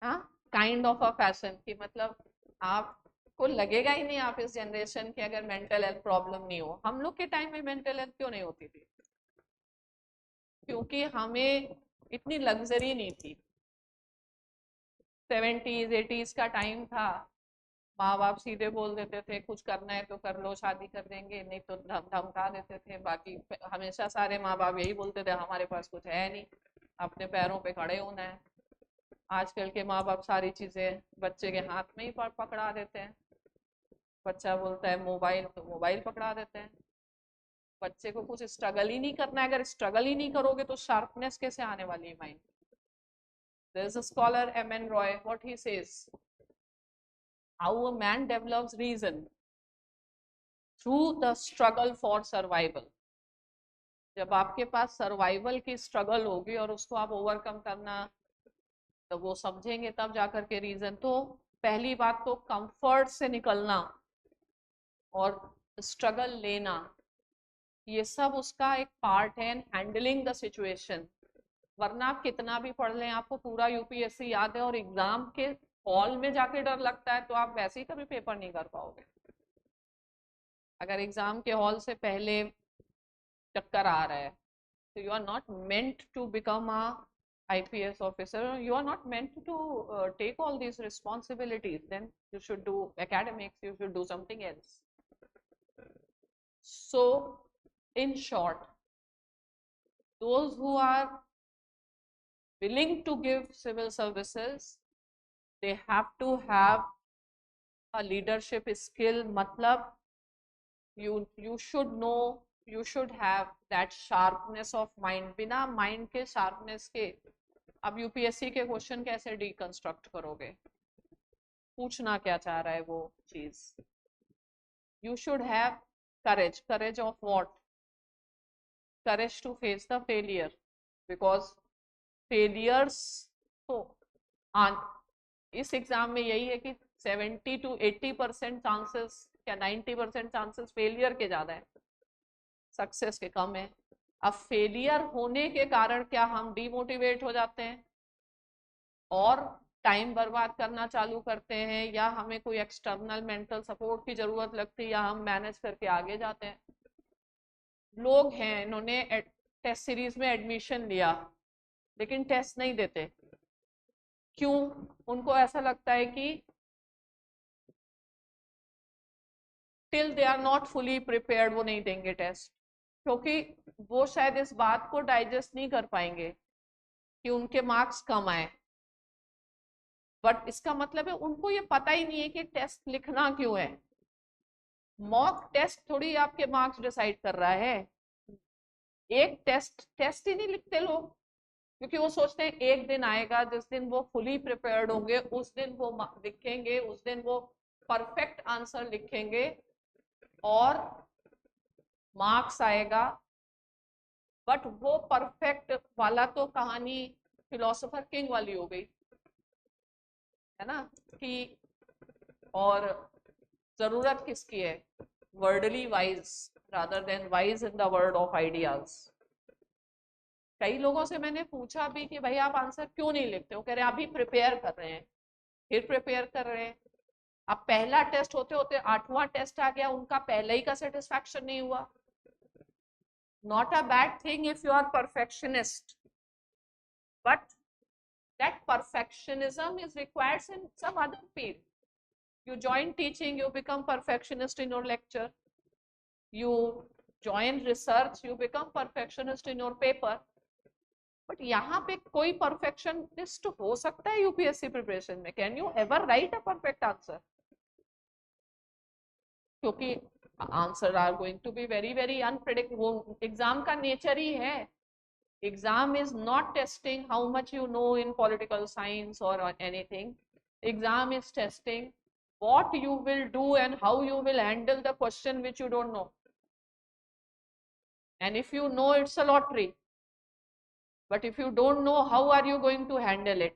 B: हाँ, kind of a fashion, कि मतलब आपको लगेगा ही नहीं आप इस जनरेशन के अगर मेंटल हेल्थ प्रॉब्लम नहीं हो. हम लोग के टाइम में मेंटल हेल्थ क्यों नहीं होती थी? क्योंकि हमें इतनी लग्जरी नहीं थी. 70s 80s का टाइम था, माँ बाप सीधे बोल देते थे कुछ करना है तो कर लो, शादी कर देंगे, नहीं तो धमका देते थे. बाकी हमेशा सारे माँ बाप यही बोलते थे हमारे पास कुछ है नहीं, अपने पैरों पे खड़े होना है. आजकल के माँ बाप सारी चीजें बच्चे के हाथ में ही पकड़ा देते हैं. बच्चा बोलता है मोबाइल, तो मोबाइल पकड़ा देते हैं. बच्चे को कुछ स्ट्रगल ही नहीं करना है. अगर स्ट्रगल ही नहीं करोगे तो शार्पनेस कैसे आने वाली है mind? There is a scholar M.N. Roy, what he says, how a man develops reason through the struggle for survival. जब आपके पास सर्वाइवल की स्ट्रगल होगी और उसको आप ओवरकम करना, तो वो समझेंगे तब जाकर के रीजन. तो पहली बात तो कंफर्ट से निकलना और स्ट्रगल लेना, ये सब उसका एक पार्ट है, हैंडलिंग द सिचुएशन. वरना आप कितना भी पढ़ लें, आपको पूरा यूपीएससी याद है और एग्जाम के हॉल में जाके डर लगता है, तो आप वैसे ही कभी पेपर नहीं कर पाओगे. अगर एग्जाम के हॉल से पहले चक्कर आ रहा है, तो you are not meant to become a IPS officer, you are not meant to take all these responsibilities. Then you should do academics, you should do something else. So in short, those who are willing to give civil services, they have to have a leadership skill. मतलब you should know, you should have that sharpness of mind. बिना mind के sharpness के अब UPSC के question कैसे deconstruct करोगे? पूछना क्या चाह रहा है वो चीज. You should have courage. Courage of what? Courage to face the failure, because failures तो इस एग्जाम में यही है कि 70 to 80% चांसेस या 90% चांसेस फेलियर के ज्यादा है, सक्सेस के कम है। अब फेलियर होने के कारण क्या हम डिमोटिवेट हो जाते हैं और टाइम बर्बाद करना चालू करते हैं, या हमें कोई एक्सटर्नल मेंटल सपोर्ट की जरूरत लगती है, या हम मैनेज करके आगे जाते हैं? लोग हैं इन्होंने टेस्ट सीरीज में एडमिशन लिया लेकिन टेस्ट नहीं देते, क्यों? उनको ऐसा लगता है कि till they are not fully prepared वो नहीं देंगे टेस्ट, क्योंकि वो शायद इस बात को डाइजेस्ट नहीं कर पाएंगे कि उनके मार्क्स कम आए। बट इसका मतलब है उनको ये पता ही नहीं है कि टेस्ट लिखना क्यों है। मॉक टेस्ट थोड़ी आपके मार्क्स डिसाइड कर रहा है। एक टेस्ट ही नहीं लिखते लोग, क्योंकि वो सोचते हैं एक दिन आएगा जिस दिन वो फुली प्रिपेयर्ड होंगे, उस दिन वो लिखेंगे, उस दिन वो परफेक्ट आंसर लिखेंगे और मार्क्स आएगा। बट वो परफेक्ट वाला तो कहानी फिलोसोफर किंग वाली हो गई है ना, कि और जरूरत किसकी है? Worldly wise rather than wise in the world of ideas. कई लोगों से मैंने पूछा भी कि भाई आप आंसर क्यों नहीं लिखते हो, कह रहे हैं अभी प्रिपेयर कर रहे हैं, फिर प्रिपेयर कर रहे हैं। अब पहला टेस्ट होते होते 8वां टेस्ट आ गया, उनका पहले ही का सेटिस्फैक्शन नहीं हुआ। Not a bad thing if you are perfectionist, but that perfectionism is required in some other field. You join teaching, you become perfectionist in your lecture. You join research, you become perfectionist in your paper. But यहाँ पे कोई perfectionist हो सकता है UPSC preparation में? Can you ever write a perfect answer? क्योंकि answer are going to be very very unpredictable. Exam का nature ही है। Exam is not testing how much you know in political science or anything. Exam is testing what you will do and how you will handle the question which you don't know. And if you know, it's a lottery. But if you don't know, how are you going to handle it?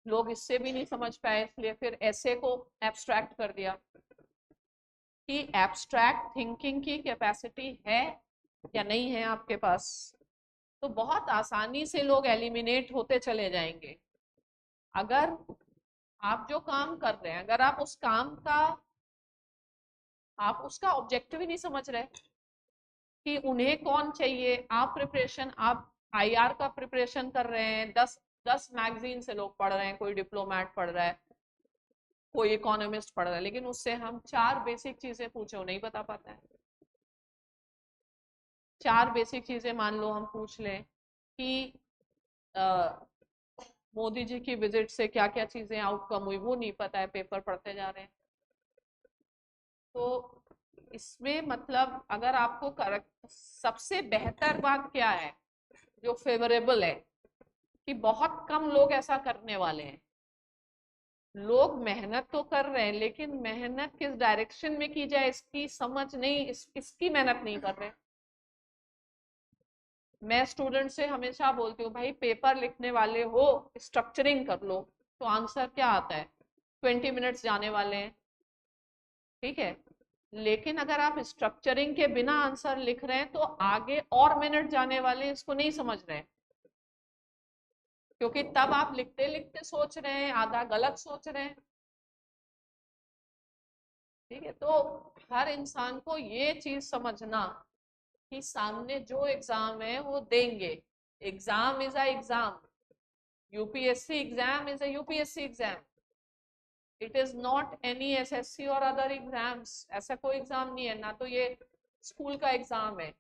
B: लोग इससे भी नहीं समझ पाए, इसलिए फिर ऐसे को एब्स्ट्रैक्ट कर दिया कि एब्स्ट्रैक्ट थिंकिंग की कैपेसिटी है या नहीं है आपके पास, तो बहुत आसानी से लोग एलिमिनेट होते चले जाएंगे। अगर आप जो काम कर रहे हैं, अगर आप उस काम का आप उसका ऑब्जेक्टिव ही नहीं समझ रहे कि उन्हें कौन चाहिए, आप प्रिपरेशन, आप आईआर का प्रिपरेशन कर रहे हैं, 10 मैगजीन से लोग पढ़ रहे हैं, कोई डिप्लोमेट पढ़ रहा है, कोई इकोनॉमिस्ट पढ़ रहा है, लेकिन उससे हम 4 बेसिक चीजें पूछे वो नहीं बता पाता है। 4 बेसिक चीजें मान लो हम पूछ लें कि मोदी जी की विजिट से क्या क्या चीजें आउटकम हुई, वो नहीं पता है, पेपर पढ़ते जा रहे हैं। तो इसमें मतलब अगर आपको करेक्ट, सबसे बेहतर बात क्या है जो फेवरेबल है, कि बहुत कम लोग ऐसा करने वाले हैं। लोग मेहनत तो कर रहे हैं लेकिन मेहनत किस डायरेक्शन में की जाए इसकी समझ नहीं, इसकी मेहनत नहीं कर रहे। मैं स्टूडेंट से हमेशा बोलती हूँ भाई पेपर लिखने वाले हो, स्ट्रक्चरिंग कर लो, तो आंसर क्या आता है? 20 मिनट्स जाने वाले हैं, ठीक है। लेकिन अगर आप स्ट्रक्चरिंग के बिना आंसर लिख रहे हैं तो आगे और मिनट जाने वाले हैं, इसको नहीं समझ रहे हैं, क्योंकि तब आप लिखते लिखते सोच रहे हैं, आधा गलत सोच रहे हैं, ठीक है। तो हर इंसान को ये चीज समझना कि सामने जो एग्जाम है वो देंगे। Exam is a exam, UPSC exam is a UPSC exam, it is not any SSC और अदर एग्जाम्स। ऐसा कोई एग्जाम नहीं है, ना तो ये स्कूल का एग्जाम है।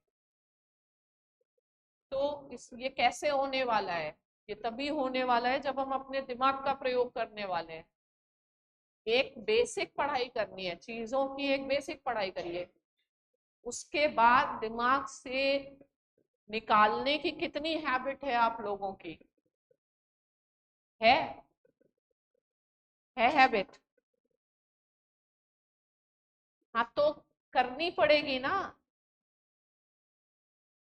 B: तो ये कैसे होने वाला है? ये तभी होने वाला है जब हम अपने दिमाग का प्रयोग करने वाले हैं। एक बेसिक पढ़ाई करनी है, चीजों की एक बेसिक पढ़ाई करिए, उसके बाद दिमाग से निकालने की कितनी हैबिट है आप लोगों की? है हैबिट? हाँ तो करनी पड़ेगी ना।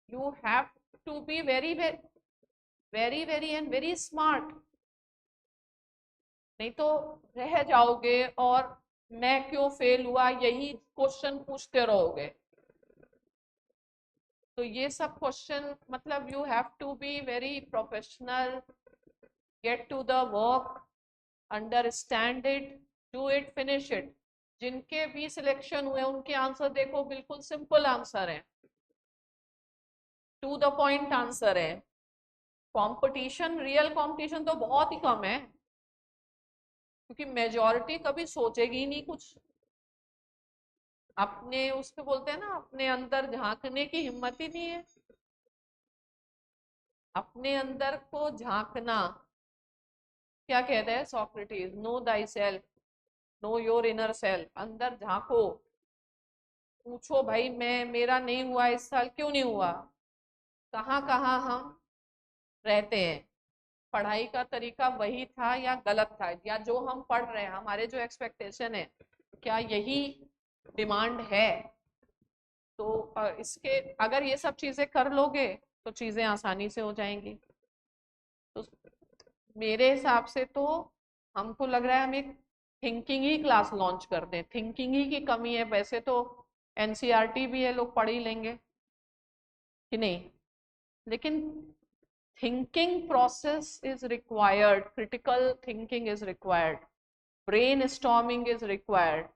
B: You have to be very very very and very smart. नहीं तो रह जाओगे और मैं क्यों फेल हुआ यही क्वेश्चन पूछते रहोगे। तो ये सब क्वेश्चन मतलब you have to be very professional, get to the work, understand it, do it, finish it. जिनके भी सिलेक्शन हुए उनके आंसर देखो, बिल्कुल सिंपल आंसर है, टू द पॉइंट आंसर है। कंपटीशन, रियल कंपटीशन तो बहुत ही कम है, क्योंकि मेजॉरिटी कभी सोचेगी ही नहीं कुछ। अपने उसको बोलते हैं ना, अपने अंदर झांकने की हिम्मत ही नहीं है। अपने अंदर को झांकना, क्या कहते हैं Socrates, no thy self, know your inner self. अंदर झांको, पूछो भाई मैं, मेरा नहीं हुआ इस साल, क्यों नहीं हुआ, कहाँ कहाँ हम रहते हैं, पढ़ाई का तरीका वही था या गलत था, या जो हम पढ़ रहे हैं हमारे जो एक्सपेक्टेशन है क्या यही डिमांड है। तो इसके अगर ये सब चीजें कर लोगे तो चीजें आसानी से हो जाएंगी। तो मेरे हिसाब से तो हमको लग रहा है हम एक थिंकिंग ही क्लास लॉन्च कर दें। थिंकिंग ही की कमी है, वैसे तो एनसीईआरटी भी है, लोग पढ़ ही लेंगे कि नहीं, लेकिन thinking process is required, critical thinking is required, brain storming is required.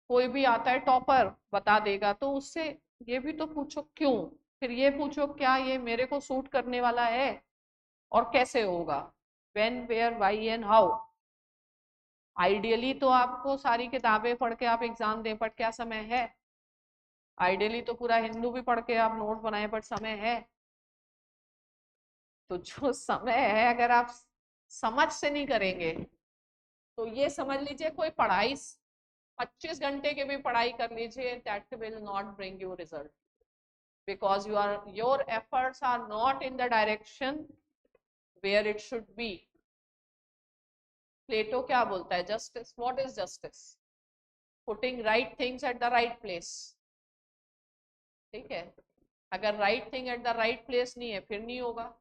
B: कोई भी आता है टॉपर बता देगा, तो उससे ये भी तो पूछो क्यों, फिर ये पूछो क्या ये मेरे को सूट करने वाला है और कैसे होगा, when where why and how. Ideally तो आपको सारी किताबें पढ़ के आप एग्जाम दें, बट क्या समय है? आइडियली तो पूरा हिंदू भी पढ़ के आप नोट बनाए, बट समय है? तो जो समय है अगर आप समझ से नहीं करेंगे तो ये समझ लीजिए कोई पढ़ाई 25 घंटे की भी पढ़ाई कर लीजिए, that will not bring you result, because your efforts are not in the direction where it should be। प्लेटो क्या बोलता है, justice, what is justice? Putting right things at the right place. ठीक है, अगर right thing at the right place नहीं है फिर नहीं होगा।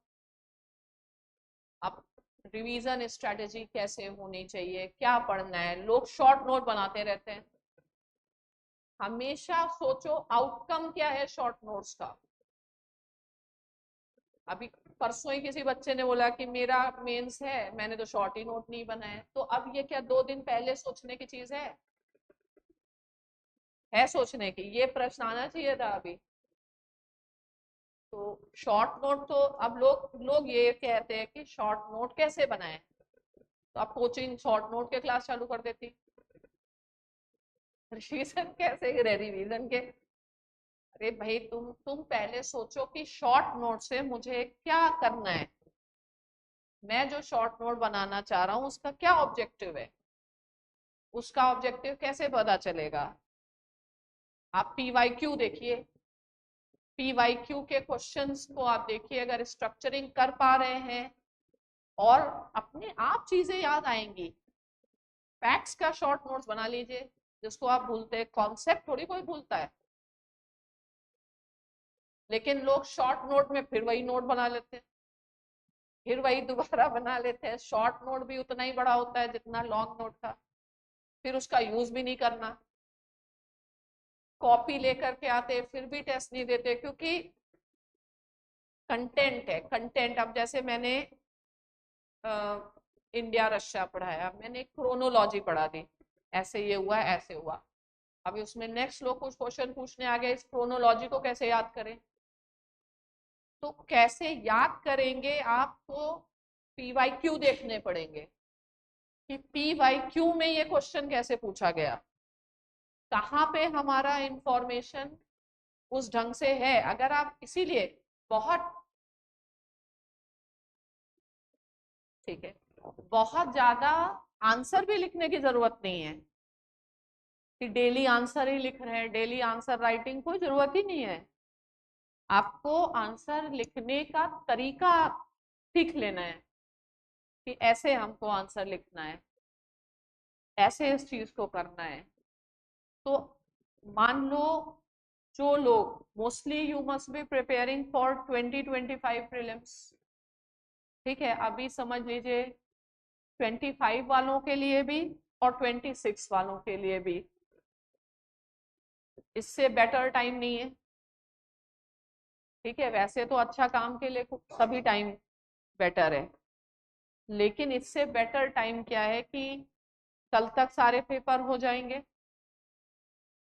B: अब रिवीजन स्ट्रेटेजी कैसे होनी चाहिए, क्या पढ़ना है, लोग शॉर्ट नोट बनाते रहते हैं। हमेशा सोचो आउटकम क्या है शॉर्ट नोट्स का। अभी परसों ही किसी बच्चे ने बोला कि मेरा मेंस है, मैंने तो शॉर्ट ही नोट नहीं बनाए। तो अब ये क्या 2 दिन पहले सोचने की चीज है सोचने की? ये प्रश्न आना चाहिए था अभी। तो शॉर्ट नोट तो अब लोग ये कहते हैं कि शॉर्ट नोट कैसे बनाए, तो आप कोचिंग शॉर्ट नोट के क्लास चालू कर देती। रिवीजन कैसे करे, रिवीजन के, अरे भाई तुम पहले सोचो कि शॉर्ट नोट से मुझे क्या करना है, मैं जो शॉर्ट नोट बनाना चाह रहा हूँ उसका क्या ऑब्जेक्टिव है, उसका ऑब्जेक्टिव कैसे पता चलेगा। आप पीवाईक्यू देखिए, पीवाईक्यू के क्वेश्चंस को आप देखिए, अगर स्ट्रक्चरिंग कर पा रहे हैं और अपने आप चीजें याद आएंगी। फैक्ट्स का शॉर्ट नोट्स बना लीजिए, जिसको आप भूलते हैं, कॉन्सेप्ट थोड़ी कोई भूलता है, लेकिन लोग शॉर्ट नोट में फिर वही नोट बना लेते हैं, फिर वही दोबारा बना लेते हैं। शॉर्ट नोट भी उतना ही बड़ा होता है जितना लॉन्ग नोट था, फिर उसका यूज भी नहीं करना। कॉपी लेकर के आते फिर भी टेस्ट नहीं देते, क्योंकि कंटेंट है, कंटेंट। अब जैसे मैंने इंडिया रशिया पढ़ाया, मैंने क्रोनोलॉजी पढ़ा दी, ऐसे ये हुआ ऐसे हुआ। अभी उसमें नेक्स्ट लोग कुछ क्वेश्चन पूछने आ गए, इस क्रोनोलॉजी को कैसे याद करें? तो कैसे याद करेंगे, आपको पीवाईक्यू देखने पड़ेंगे कि पीवाईक्यू में ये क्वेश्चन कैसे पूछा गया, कहाँ पे हमारा इंफॉर्मेशन उस ढंग से है। अगर आप इसीलिए बहुत, ठीक है, बहुत ज्यादा आंसर भी लिखने की जरूरत नहीं है कि डेली आंसर ही लिख रहे हैं, डेली आंसर राइटिंग कोई जरूरत ही नहीं है। आपको आंसर लिखने का तरीका सीख लेना है कि ऐसे हमको आंसर लिखना है, ऐसे इस चीज को करना है। तो मान लो जो लोग, mostly you must be preparing for 2025 prelims, ठीक है, अभी समझ लीजिए 25 वालों के लिए भी और 26 वालों के लिए भी। इससे बेटर टाइम नहीं है, ठीक है। वैसे तो अच्छा काम के लिए सभी टाइम बेटर है, लेकिन इससे बेटर टाइम क्या है कि कल तक सारे पेपर हो जाएंगे।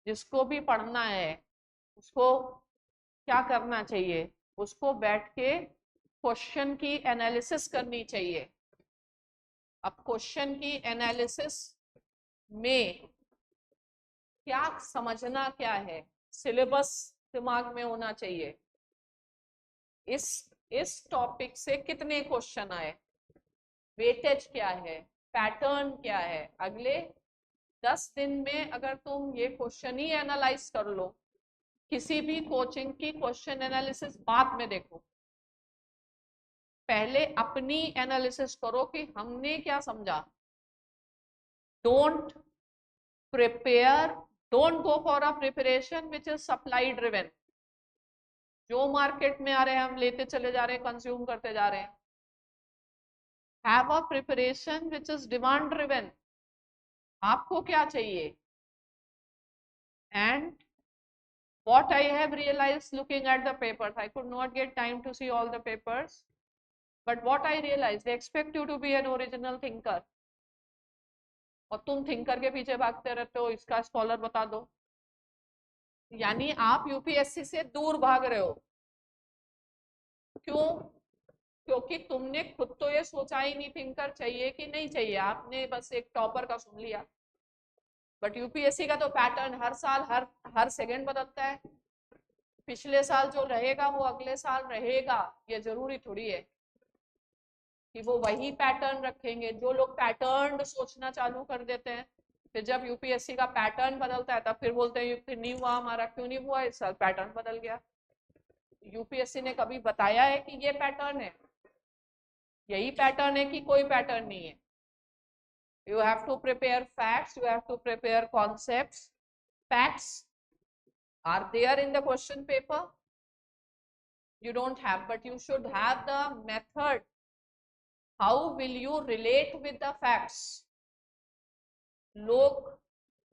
B: जिसको भी पढ़ना है उसको क्या करना चाहिए, उसको बैठ के क्वेश्चन की एनालिसिस करनी चाहिए। अब क्वेश्चन की एनालिसिस में क्या समझना क्या है, सिलेबस दिमाग में होना चाहिए। इस टॉपिक से कितने क्वेश्चन आए, वेटेज क्या है, पैटर्न क्या है। अगले 10 दिन में अगर तुम ये क्वेश्चन ही एनालाइज कर लो, किसी भी कोचिंग की क्वेश्चन एनालिसिस बाद में देखो, पहले अपनी एनालिसिस करो कि हमने क्या समझा। Don't prepare, don't go for a preparation which is supply driven. जो मार्केट में आ रहे हैं हम लेते चले जा रहे हैं, कंज्यूम करते जा रहे हैं। Have a preparation which is demand driven. आपको क्या चाहिए। And what I have realized looking at the papers, I could not get time to see all the papers, but what I realized, they expect you to be an original thinker, और तुम thinker के पीछे भागते रहते हो, इसका scholar बता दो। यानी आप यूपीएससी से दूर भाग रहे हो। क्यों? क्योंकि तुमने खुद तो ये सोचा ही नहीं थिंकर चाहिए कि नहीं चाहिए, आपने बस एक टॉपर का सुन लिया। बट यूपीएससी का तो पैटर्न हर साल हर सेकंड बदलता है। पिछले साल जो रहेगा वो अगले साल रहेगा, ये जरूरी थोड़ी है कि वो वही पैटर्न रखेंगे। जो लोग पैटर्न सोचना चालू कर देते हैं, फिर जब यूपीएससी का पैटर्न बदलता है तब फिर बोलते हैं फिर नहीं हुआ हमारा। क्यों नहीं हुआ? इस साल पैटर्न बदल गया। यूपीएससी ने कभी बताया है कि ये पैटर्न है? यही पैटर्न है कि कोई पैटर्न नहीं है? You have to prepare facts, you have to prepare concepts. Facts are there in the question paper, you don't have, but you should have the method. How will you relate with the facts? लोग,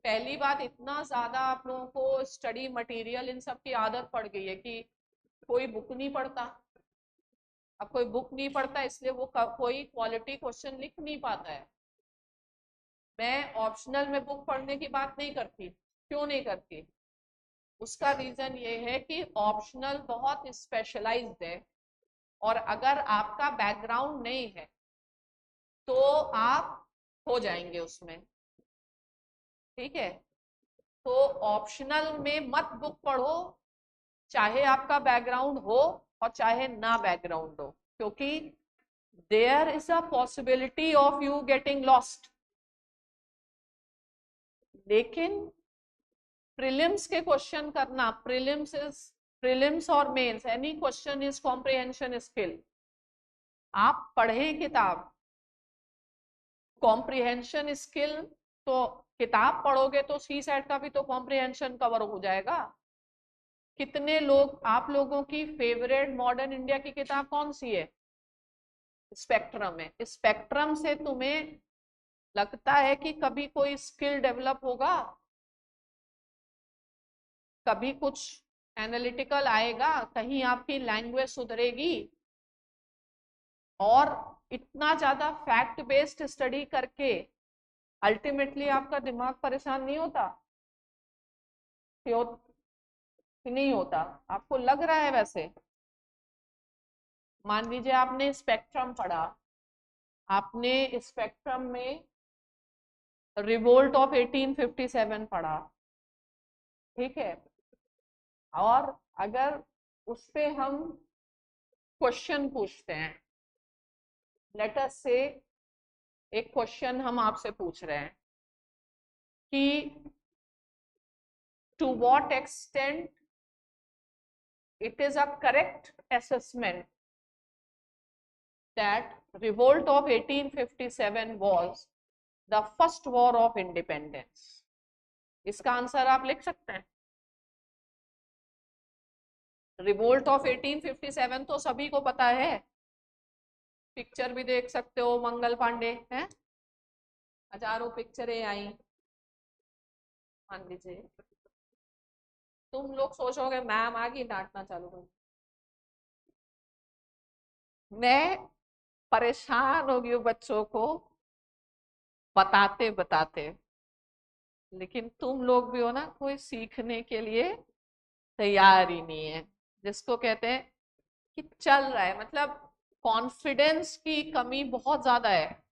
B: पहली बात, इतना ज्यादा आप लोगों को study material in सब की आदत पड़ गई है कि कोई बुक नहीं पढ़ता। अब कोई बुक नहीं पढ़ता इसलिए वो कोई क्वालिटी क्वेश्चन लिख नहीं पाता है। मैं ऑप्शनल में बुक पढ़ने की बात नहीं करती। क्यों नहीं करती? उसका रीजन ये है कि ऑप्शनल बहुत स्पेशलाइज्ड है, और अगर आपका बैकग्राउंड नहीं है तो आप हो जाएंगे उसमें, ठीक है। तो ऑप्शनल में मत बुक पढ़ो, चाहे आपका बैकग्राउंड हो और चाहे ना बैकग्राउंड हो, क्योंकि there is a possibility of you getting lost. लेकिन प्रीलिम्स के क्वेश्चन करना, प्रीलिम्स और mains, any question is comprehension skill. आप पढ़ें किताब, कॉम्प्रिहेंशन स्किल, तो किताब पढ़ोगे तो सी सेट का भी तो कॉम्प्रिहेंशन कवर हो जाएगा। कितने लोग, आप लोगों की फेवरेट मॉडर्न इंडिया की किताब कौन सी है? स्पेक्ट्रम है। स्पेक्ट्रम से तुम्हें लगता है कि कभी कोई स्किल डेवलप होगा? कभी कुछ एनालिटिकल आएगा? कहीं आपकी लैंग्वेज सुधरेगी? और इतना ज्यादा फैक्ट बेस्ड स्टडी करके अल्टीमेटली आपका दिमाग परेशान नहीं होता? नहीं होता? आपको लग रहा है वैसे? मान लीजिए आपने स्पेक्ट्रम पढ़ा, आपने स्पेक्ट्रम में रिवोल्ट ऑफ 1857 पढ़ा, ठीक है। और अगर उस पे हम क्वेश्चन पूछते हैं, लेट अस से एक क्वेश्चन हम आपसे पूछ रहे हैं कि to what extent it is a correct assessment that revolt of 1857 was the first war of independence। इसका आंसर आप लिख सकते हैं। रिवोल्ट ऑफ 1857 तो सभी को पता है, पिक्चर भी देख सकते हो, मंगल पांडे है, हजारों पिक्चरें आई, मान लीजिए, तुम लोग सोचोगे मैम आ गई डांटना चालू कर, मैं परेशान हो गई हूँ बच्चों को बताते बताते, लेकिन तुम लोग भी हो ना, कोई सीखने के लिए तैयार ही नहीं है, जिसको कहते हैं कि चल रहा है, मतलब कॉन्फिडेंस की कमी बहुत ज्यादा है।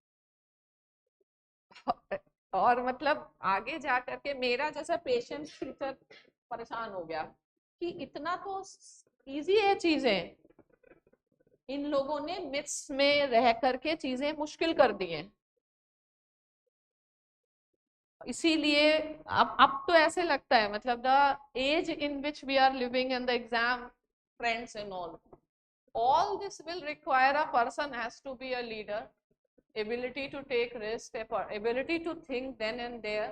B: और मतलब आगे जा करके मेरा जैसा पेशेंट टीचर परेशान हो गया कि इतना तो इजी है चीजें, इन लोगों ने मिथ्स में रह करके चीजें मुश्किल कर दी हैं। इसीलिए अब तो ऐसे लगता है, मतलब the age in which we are living in the exam trends and all this will require a person has to be a leader, ability to take risk, ability to think then and there,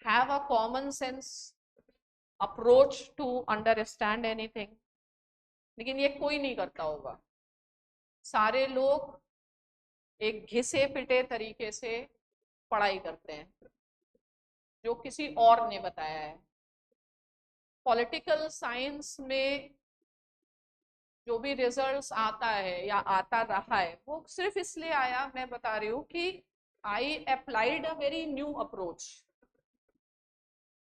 B: have a common sense approach to understand anything, लेकिन ये कोई नहीं करता होगा। सारे लोग एक घिसे पिटे तरीके से पढ़ाई करते हैं जो किसी और ने बताया है। पॉलिटिकल साइंस में जो भी रिजल्ट्स आता है या आता रहा है वो सिर्फ इसलिए आया, मैं बता रही हूँ कि I applied a very new approach.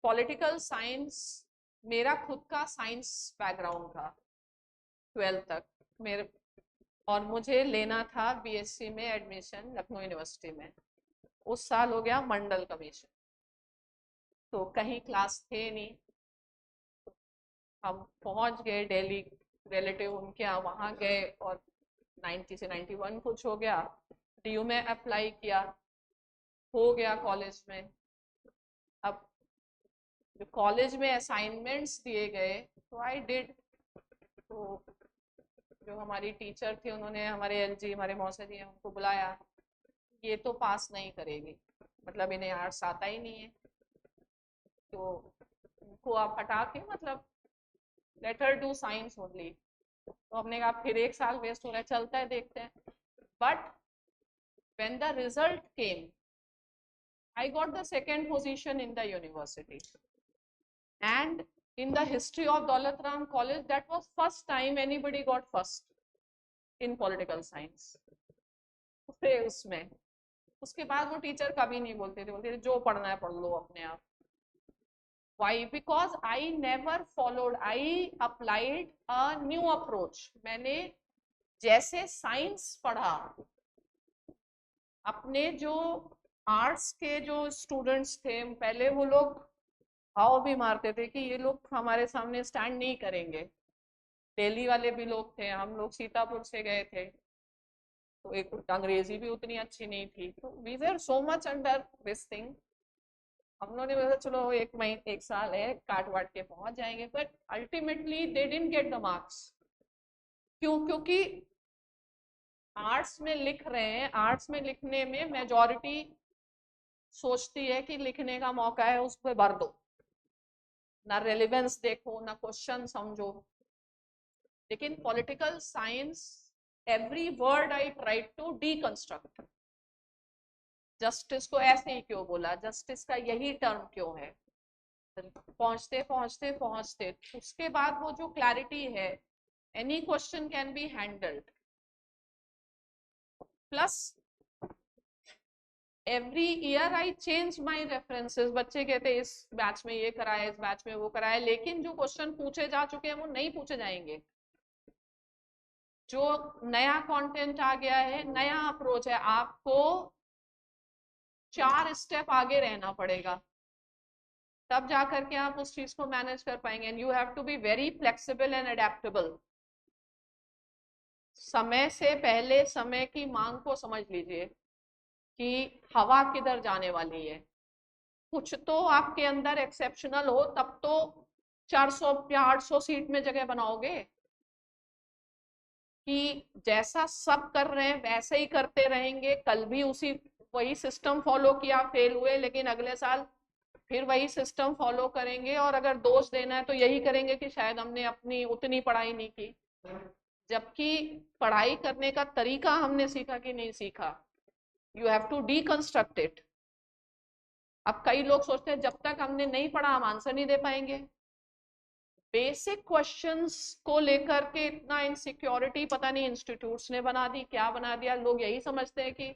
B: Political science मेरा खुद का साइंस बैकग्राउंड था 12th तक मेरे, और मुझे लेना था बीएससी में एडमिशन लखनऊ यूनिवर्सिटी में। उस साल हो गया मंडल कमीशन, तो कहीं क्लास थे नहीं, हम पहुंच गए दिल्ली, रिलेटिव उनके यहाँ, वहां गए और 90 से 91 कुछ हो गया। डीयू में अप्लाई किया, हो गया कॉलेज में। अब जो कॉलेज में असाइनमेंट्स दिए गए तो आई डिड, तो जो हमारी टीचर थी उन्होंने हमारे एलजी हमारे मौसा जी हैं उनको बुलाया, ये तो पास नहीं करेगी, मतलब इन्हें आर्ट्स आता ही नहीं है, तो उनको आप हटा के मतलब let her do science only. तो हमने कहा फिर एक साल वेस्ट हो रहा है, चलता है देखते हैं। But when the result came, I got the second position in the university, and in the history of Daulat Ram College that was first time anybody got first in political science। फिर उसमें उसके बाद वो teacher कभी नहीं बोलते थे, बोलते थे जो पढ़ना है पढ़ लो अपने आप। Why? Because I never followed, I applied a new approach। मैंने जैसे साइंस पढ़ा, अपने जो आर्ट्स के जो स्टूडेंट्स थे पहले वो लोग भाव भी मारते थे कि ये लोग हमारे सामने स्टैंड नहीं करेंगे। दिल्ली वाले भी लोग थे, हम लोग सीतापुर से गए थे, तो एक अंग्रेजी भी उतनी अच्छी नहीं थी, तो we were so much under this thing. हम लोगों ने बोला चलो एक साल है, काट वाट के पहुंच जाएंगे, but ultimately they didn't get the marks. क्यों? क्योंकि आर्ट्स में लिख रहे हैं, आर्ट्स में लिखने में मेजॉरिटी सोचती है कि लिखने का मौका है उस पर भर दो, ना रेलिवेंस देखो ना क्वेश्चन समझो। लेकिन political science every word I try to deconstruct. Justice को ऐसे ही क्यों बोला, जस्टिस का यही टर्म क्यों है, पहुंचते पहुंचते पहुंचते उसके बाद वो जो क्लैरिटी है, any question can be handled. Plus every year I change my references. बच्चे कहते हैं इस बैच में ये कराया, इस बैच में वो कराया, लेकिन जो क्वेश्चन पूछे जा चुके हैं वो नहीं पूछे जाएंगे। जो नया कंटेंट आ गया है, नया अप्रोच है, आपको 4 स्टेप आगे रहना पड़ेगा, तब जाकर के आप उस चीज को मैनेज कर पाएंगे। And you have to be very flexible and adaptable. समय से पहले समय की मांग को समझ लीजिए कि हवा किधर जाने वाली है। कुछ तो आपके अंदर एक्सेप्शनल हो तब तो 400 या 800 सीट में जगह बनाओगे, कि जैसा सब कर रहे हैं वैसे ही करते रहेंगे, कल भी उसी वही सिस्टम फॉलो किया, फेल हुए, लेकिन अगले साल फिर वही सिस्टम फॉलो करेंगे, और अगर दोष देना है तो यही करेंगे कि शायद हमने अपनी उतनी पढ़ाई नहीं की, जबकि पढ़ाई करने का तरीका हमने सीखा कि नहीं सीखा। You have to deconstruct it. अब कई लोग सोचते हैं जब तक हमने नहीं पढ़ा हम आंसर नहीं दे पाएंगे। बेसिक क्वेश्चंस को लेकर के इतना इनसिक्योरिटी पता नहीं इंस्टीट्यूट्स ने बना दी, क्या बना दिया। लोग यही समझते हैं कि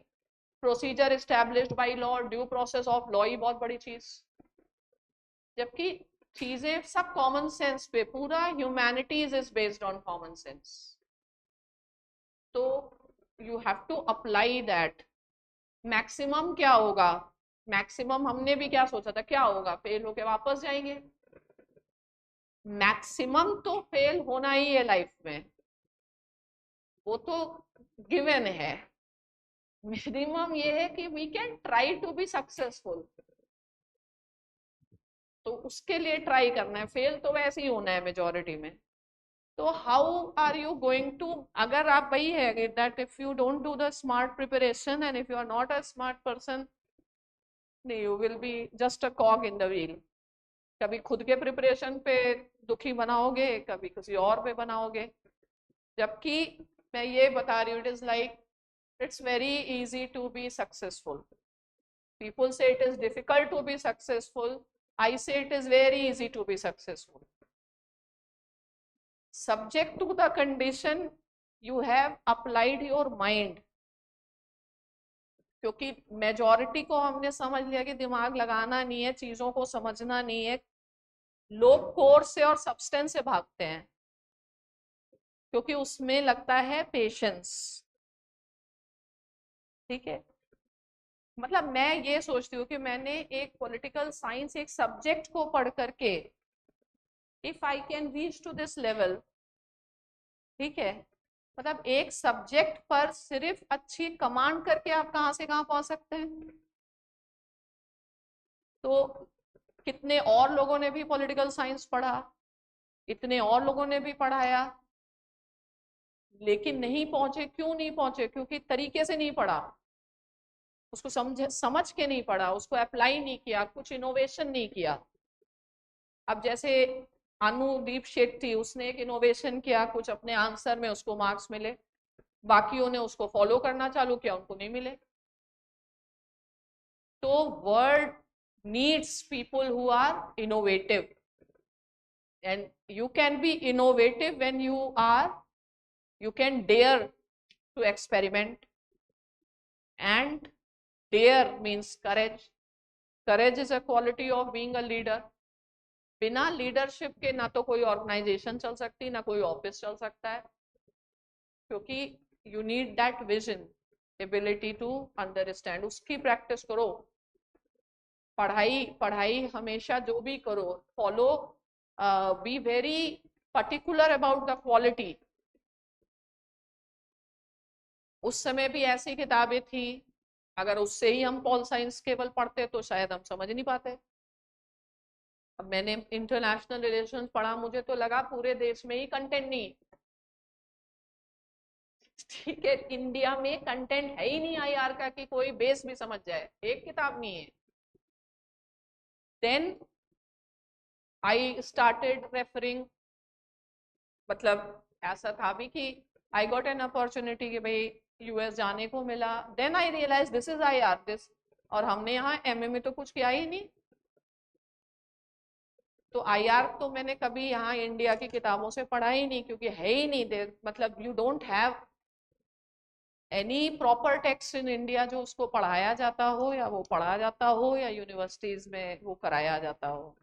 B: procedure established by law, due process of law ही बहुत बड़ी चीज, जबकि चीजें सब कॉमन सेंस पे, पूरा humanities is based on common sense. तो you have to apply that. Maximum क्या होगा, मैक्सिमम हमने भी क्या सोचा था, क्या होगा, फेल होके वापस जाएंगे। मैक्सिमम तो फेल होना ही है लाइफ में, वो तो गिवन है। मिनिमम ये है कि we can try to be successful, तो उसके लिए ट्राई करना है। फेल तो वैसे ही होना है मेजोरिटी में। तो how are you going to, अगर आप वही है that if you don't do the smart preparation and if you are not a smart person, you will be just a cog in the wheel. कभी खुद के preparation पे दुखी बनाओगे, कभी किसी और पे बनाओगे। जबकि मैं ये बता रही हूँ, it is like it's very easy to be successful. People say it is difficult to be successful. I say it is very easy to be successful. Subject to the condition you have applied your mind. क्योंकि majority को हमने समझ लिया कि दिमाग लगाना नहीं है, चीजों को समझना नहीं है। लोग कोर्स से और सब्सटेंस से भागते हैं क्योंकि उसमें लगता है पेशेंस। ठीक है, मतलब मैं ये सोचती हूँ कि मैंने एक पॉलिटिकल साइंस एक सब्जेक्ट को पढ़ करके if I can reach to this level, ठीक है, मतलब एक सब्जेक्ट पर सिर्फ अच्छी कमांड करके आप कहां से कहां पहुंच सकते हैं। तो कितने और लोगों ने भी पॉलिटिकल साइंस पढ़ा, इतने और लोगों ने भी पढ़ाया, लेकिन नहीं पहुंचे। क्यों नहीं पहुंचे? क्योंकि तरीके से नहीं पढ़ा, उसको समझ के नहीं पढ़ा, उसको अप्लाई नहीं किया, कुछ इनोवेशन नहीं किया। अब जैसे अनुदीप शेट्टी, उसने एक इनोवेशन किया कुछ अपने आंसर में, उसको मार्क्स मिले, बाकियों ने उसको फॉलो करना चालू किया, उनको नहीं मिले। तो world needs people who are innovative, and you can be innovative when you can dare to experiment, and dare means courage is a quality of being a leader. बिना लीडरशिप के ना तो कोई ऑर्गेनाइजेशन चल सकती, ना कोई ऑफिस चल सकता है, क्योंकि you need that vision, ability to understand. उसकी प्रैक्टिस करो। पढ़ाई पढ़ाई हमेशा जो भी करो, follow, be very particular about the quality. उस समय भी ऐसी किताबें थी, अगर उससे ही हम पॉल साइंस केवल पढ़ते तो शायद हम समझ नहीं पाते। अब मैंने इंटरनेशनल रिलेशंस पढ़ा, मुझे तो लगा पूरे देश में ही कंटेंट नहीं, ठीक है, इंडिया में कंटेंट है ही नहीं आईआर का कि कोई बेस भी समझ जाए, एक किताब नहीं है। देन आई स्टार्टेड रेफरिंग, मतलब ऐसा था भी कि आई गॉट एन अपॉर्चुनिटी कि भाई यूएस जाने को मिला। Then I realise this is IR this, और हमने यहाँ एमए में तो कुछ किया ही नहीं। तो आईआर तो मैंने कभी यहाँ इंडिया की किताबों से पढ़ा ही नहीं, क्योंकि है ही नहीं देर, मतलब you don't have any proper text in India जो उसको पढ़ाया जाता हो, या वो पढ़ा जाता हो, या यूनिवर्सिटीज में वो कराया जाता हो।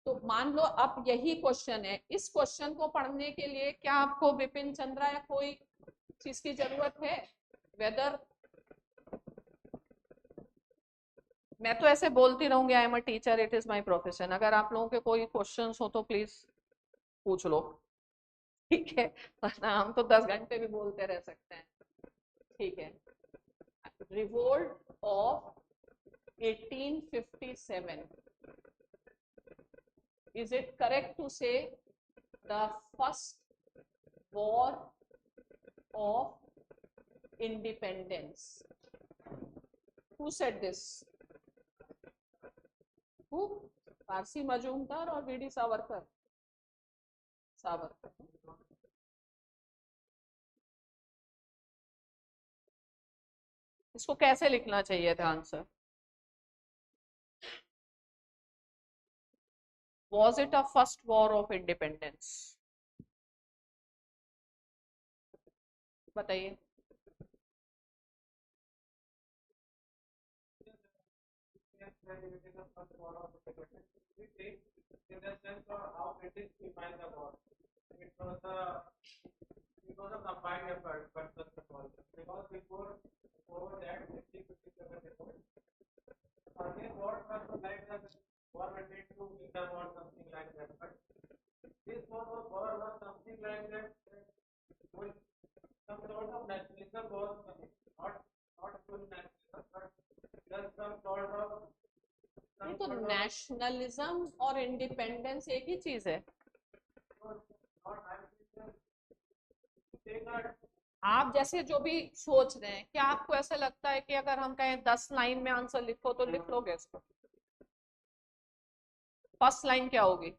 B: तो मान लो अब यही क्वेश्चन है, इस क्वेश्चन को पढ़ने के लिए क्या आपको विपिन चंद्रा या कोई चीज की जरूरत है? वेदर मैं तो ऐसे बोलती रहूंगी, I am a teacher, it is my profession. अगर आप लोगों के कोई क्वेश्चंस हो तो प्लीज पूछ लो, ठीक है, वरना हम तो 10 घंटे भी बोलते रह सकते हैं। ठीक है, revolt of 1857, is it correct to say the first war of independence? Who said this? Who? फारसी मजूमदार और वीडी सावरकर। सावरकर। इसको कैसे लिखना चाहिए था answer? Was it a first war of independence? बताइए. नहीं तो नेशनलिज्म और इंडिपेंडेंस एक ही चीज है. आप जैसे जो भी सोच रहे हैं, क्या आपको ऐसा लगता है कि अगर हम कहें 10 लाइन में आंसर लिखो तो लिख लोगे इसको? फर्स्ट लाइन क्या होगी?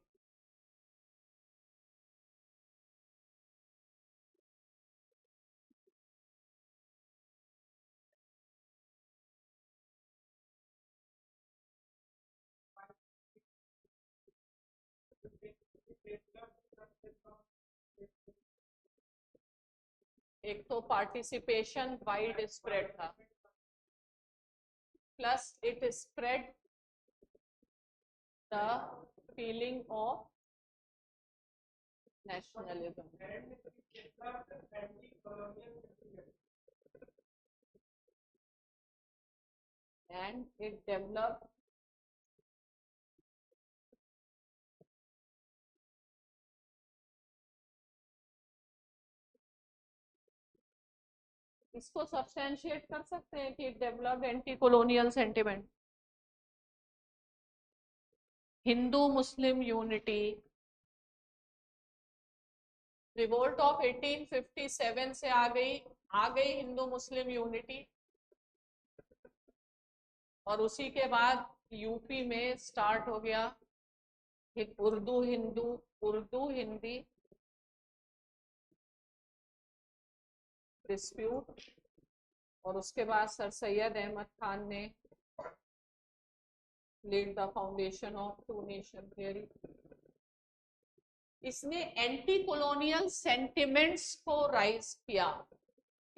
B: एक तो पार्टिसिपेशन वाइड स्प्रेड था, plus it spread the feeling of nationalism. And it developed इसको सब्सटेंशिएट कर सकते हैं कि developed anti colonial sentiment, Hindu Muslim unity, revolt of 1857 से आ गई हिंदू मुस्लिम यूनिटी, और उसी के बाद यूपी में स्टार्ट हो गया उर्दू हिंदी डिस्प्यूट, और उसके बाद सर सैयद अहमद खान ने led the foundation of two nation theory. इसने एंटी कॉलोनियल सेंटिमेंट्स को राइज किया.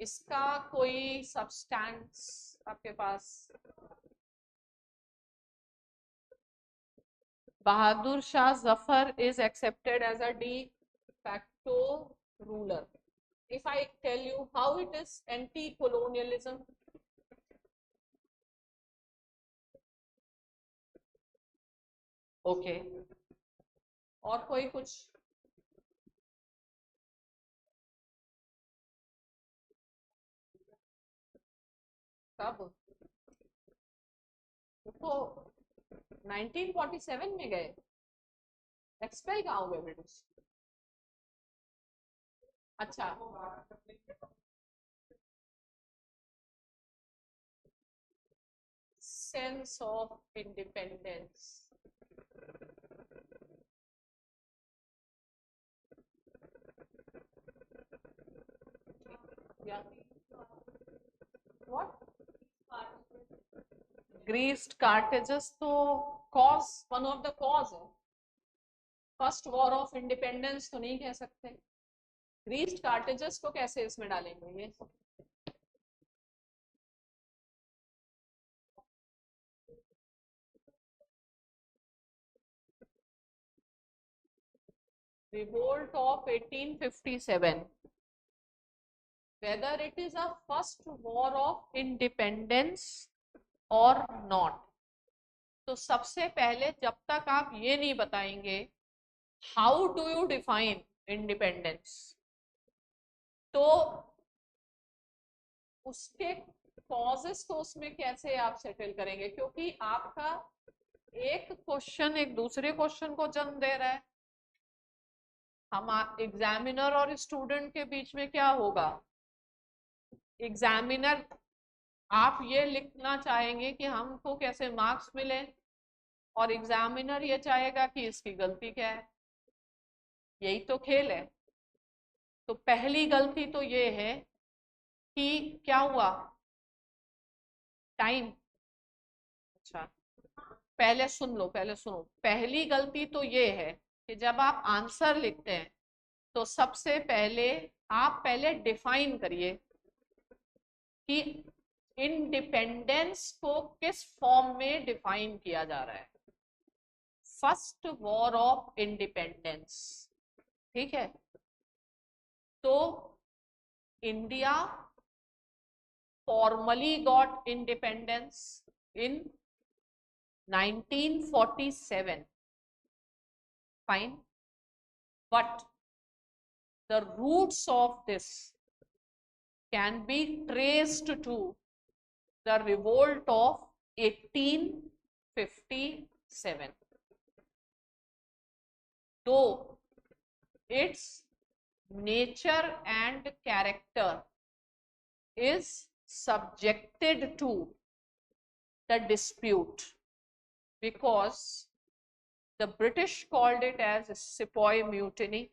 B: इसका कोई सब्सटेंस आपके पास? Bahadur Shah Zafar is accepted as a de facto ruler. If I tell you how it is anti-colonialism, okay. और कोई कुछ? कब? तो 1947 में गए, एक्सपेल कहाँ हो गए ब्रिटिश? अच्छा, sense of independence. What? Greased cartridges तो cause, one of the cause है. फर्स्ट वॉर ऑफ इंडिपेंडेंस तो नहीं कह सकते. ग्रीस्ड कार्टेजेस को कैसे इसमें डालेंगे? ये revolt of 1857, whether it is a first war of independence or not. तो सबसे पहले जब तक आप ये नहीं बताएंगे how do you define independence, तो उसके कॉजेस को उसमें कैसे आप सेटल करेंगे? क्योंकि आपका एक क्वेश्चन एक दूसरे क्वेश्चन को जन्म दे रहा है. हम एग्जामिनर और स्टूडेंट के बीच में क्या होगा? एग्जामिनर आप ये लिखना चाहेंगे कि हमको कैसे मार्क्स मिले, और एग्जामिनर ये चाहेगा कि इसकी गलती क्या है. यही तो खेल है. तो पहली गलती तो ये है कि क्या हुआ? टाइम. अच्छा, पहले सुन लो, पहले सुनो। पहली गलती तो ये है कि जब आप आंसर लिखते हैं तो सबसे पहले आप पहले डिफाइन करिए कि इंडिपेंडेंस को किस फॉर्म में डिफाइन किया जा रहा है। फर्स्ट वॉर ऑफ इंडिपेंडेंस, ठीक है। तो India formally got independence in 1947, fine, but the roots of this can be traced to the revolt of 1857, though its nature and character is subjected to the dispute, because the British called it as a Sepoy Mutiny,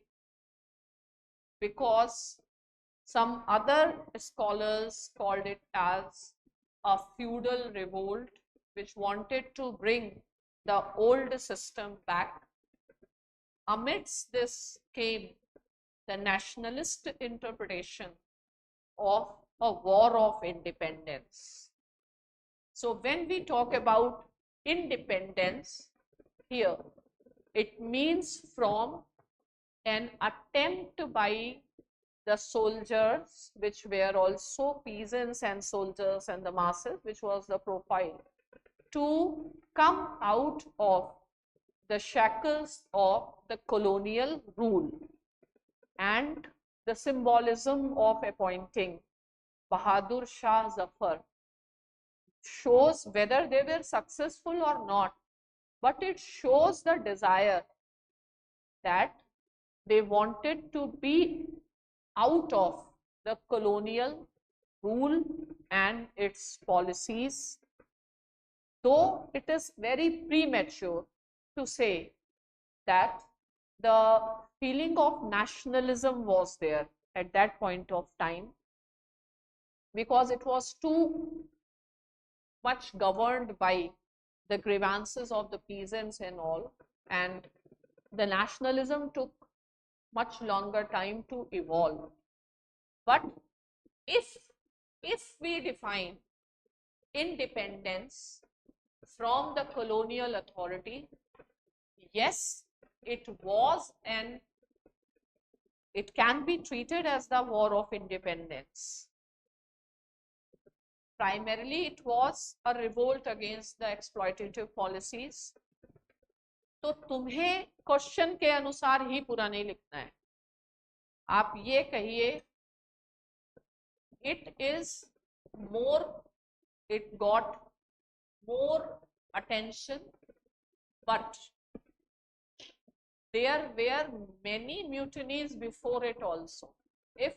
B: because some other scholars called it as a feudal revolt which wanted to bring the old system back. Amidst this came the nationalist interpretation of a war of independence. So when we talk about independence here, it means from an attempt by the soldiers, which were also peasants and soldiers and the masses, which was the profile, to come out of the shackles of the colonial rule, and the symbolism of appointing Bahadur Shah Zafar shows whether they were successful or not, but it shows the desire that they wanted to be out of the colonial rule and its policies. Though it is very premature to say that the feeling of nationalism was there at that point of time, because it was too much governed by the grievances of the peasants and all, and the nationalism took much longer time to evolve. But if we define independence from the colonial authority, yes, it was, and it can be treated as the war of independence. Primarily, it was a revolt against the exploitative policies. तो तुम्हें question के अनुसार ही पूरा नहीं लिखना है। आप ये कहिए, it is more, it got more attention, but there were many mutinies before it also. If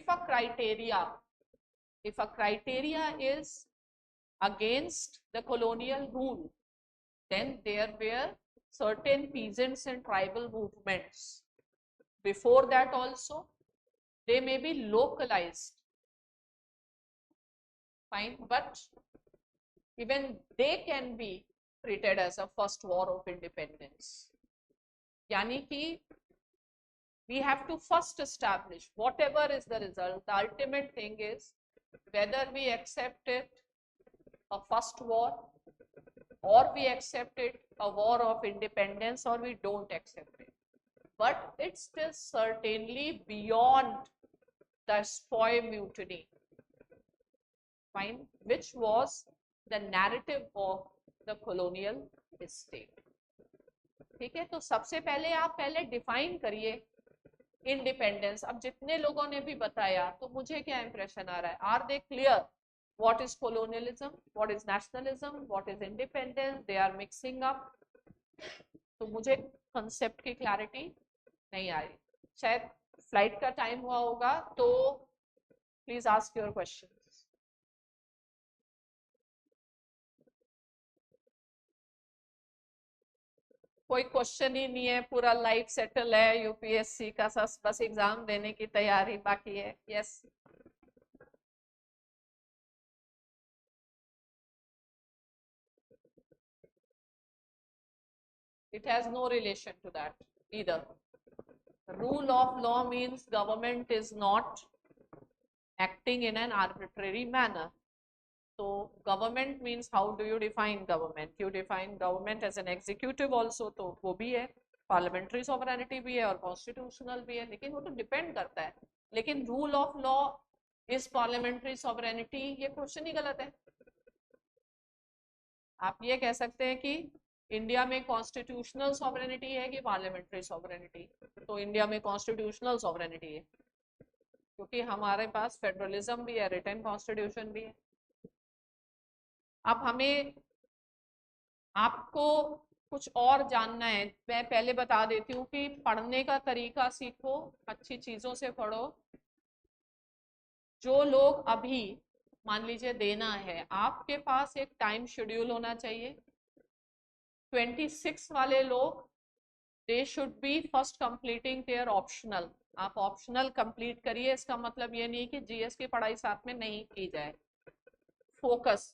B: a criteria is against the colonial rule, then there were certain peasants and tribal movements before that also. They may be localized, fine, but even they can be treated as a first war of independence. Yani ki we have to first establish whatever is the result. The ultimate thing is whether we accept it a first war, or we accept it a war of independence, or we don't accept it. But it's still certainly beyond the Sepoy Mutiny, fine, which was the narrative of the colonial state. ठीक है, तो सबसे पहले आप पहले define करिए independence. अब जितने लोगों ने भी बताया, तो मुझे क्या इंप्रेशन आ रहा है, are they clear what is colonialism, what is nationalism, what is independence? They are mixing up. तो मुझे कंसेप्ट की क्लैरिटी नहीं आ रही। शायद फ्लाइट का टाइम हुआ होगा, तो प्लीज आस्क योर क्वेश्चंस। कोई क्वेश्चन ही नहीं है, पूरा लाइफ सेटल है, यूपीएससी का बस एग्जाम देने की तैयारी बाकी है। Yes It has no relation to that either. Rule of law means government is not acting in an arbitrary manner. So government means how do you define government? You define government as an executive also, तो वो भी है, parliamentary sovereignty भी है और constitutional भी है, लेकिन वो तो depend करता है. लेकिन rule of law is parliamentary sovereignty, ये क्वेश्चन ही गलत है. आप ये कह सकते हैं कि इंडिया में कॉन्स्टिट्यूशनल सॉवरेनिटी है कि पार्लियामेंट्री सॉवरेनिटी, तो इंडिया में कॉन्स्टिट्यूशनल सॉवरेनिटी है क्योंकि हमारे पास फेडरलिज्म भी है, रिटन कॉन्स्टिट्यूशन भी है. अब हमें आपको कुछ और जानना है, मैं पहले बता देती हूँ कि पढ़ने का तरीका सीखो, अच्छी चीजों से पढ़ो. जो लोग अभी मान लीजिए देना है, आपके पास एक टाइम शेड्यूल होना चाहिए. 26 वाले लोग they should be first completing there optional. आप ऑप्शनल कंप्लीट करिए, इसका मतलब ये नहीं कि जीएस की पढ़ाई साथ में नहीं की जाए. फोकस,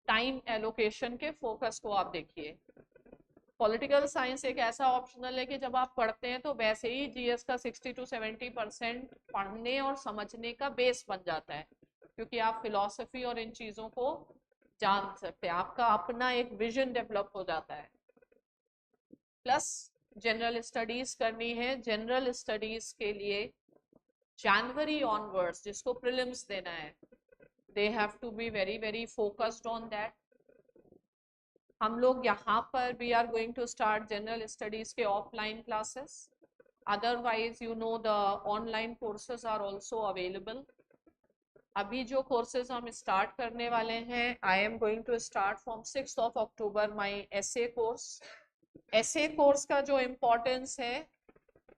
B: टाइम एलोकेशन के फोकस को आप देखिए. पॉलिटिकल साइंस एक ऐसा ऑप्शनल है कि जब आप पढ़ते हैं तो वैसे ही जीएस का 60 to 70% पढ़ने और समझने का बेस बन जाता है क्योंकि आप फिलॉसफी और इन चीजों को जान सकते हैं, आपका अपना एक विजन डेवलप हो जाता है. प्लस जनरल स्टडीज करनी है. जनरल स्टडीज के लिए जनवरी ऑनवर्ड्स जिसको प्रीलिम्स देना है, they have to be very very focused on that. हम लोग यहाँ पर we are going to start general studies के offline classes. Otherwise you know the online courses are also available. अभी जो कोर्सेज हम स्टार्ट करने वाले हैं, I am going to start from 6th of October my essay course. Essay course का जो importance है,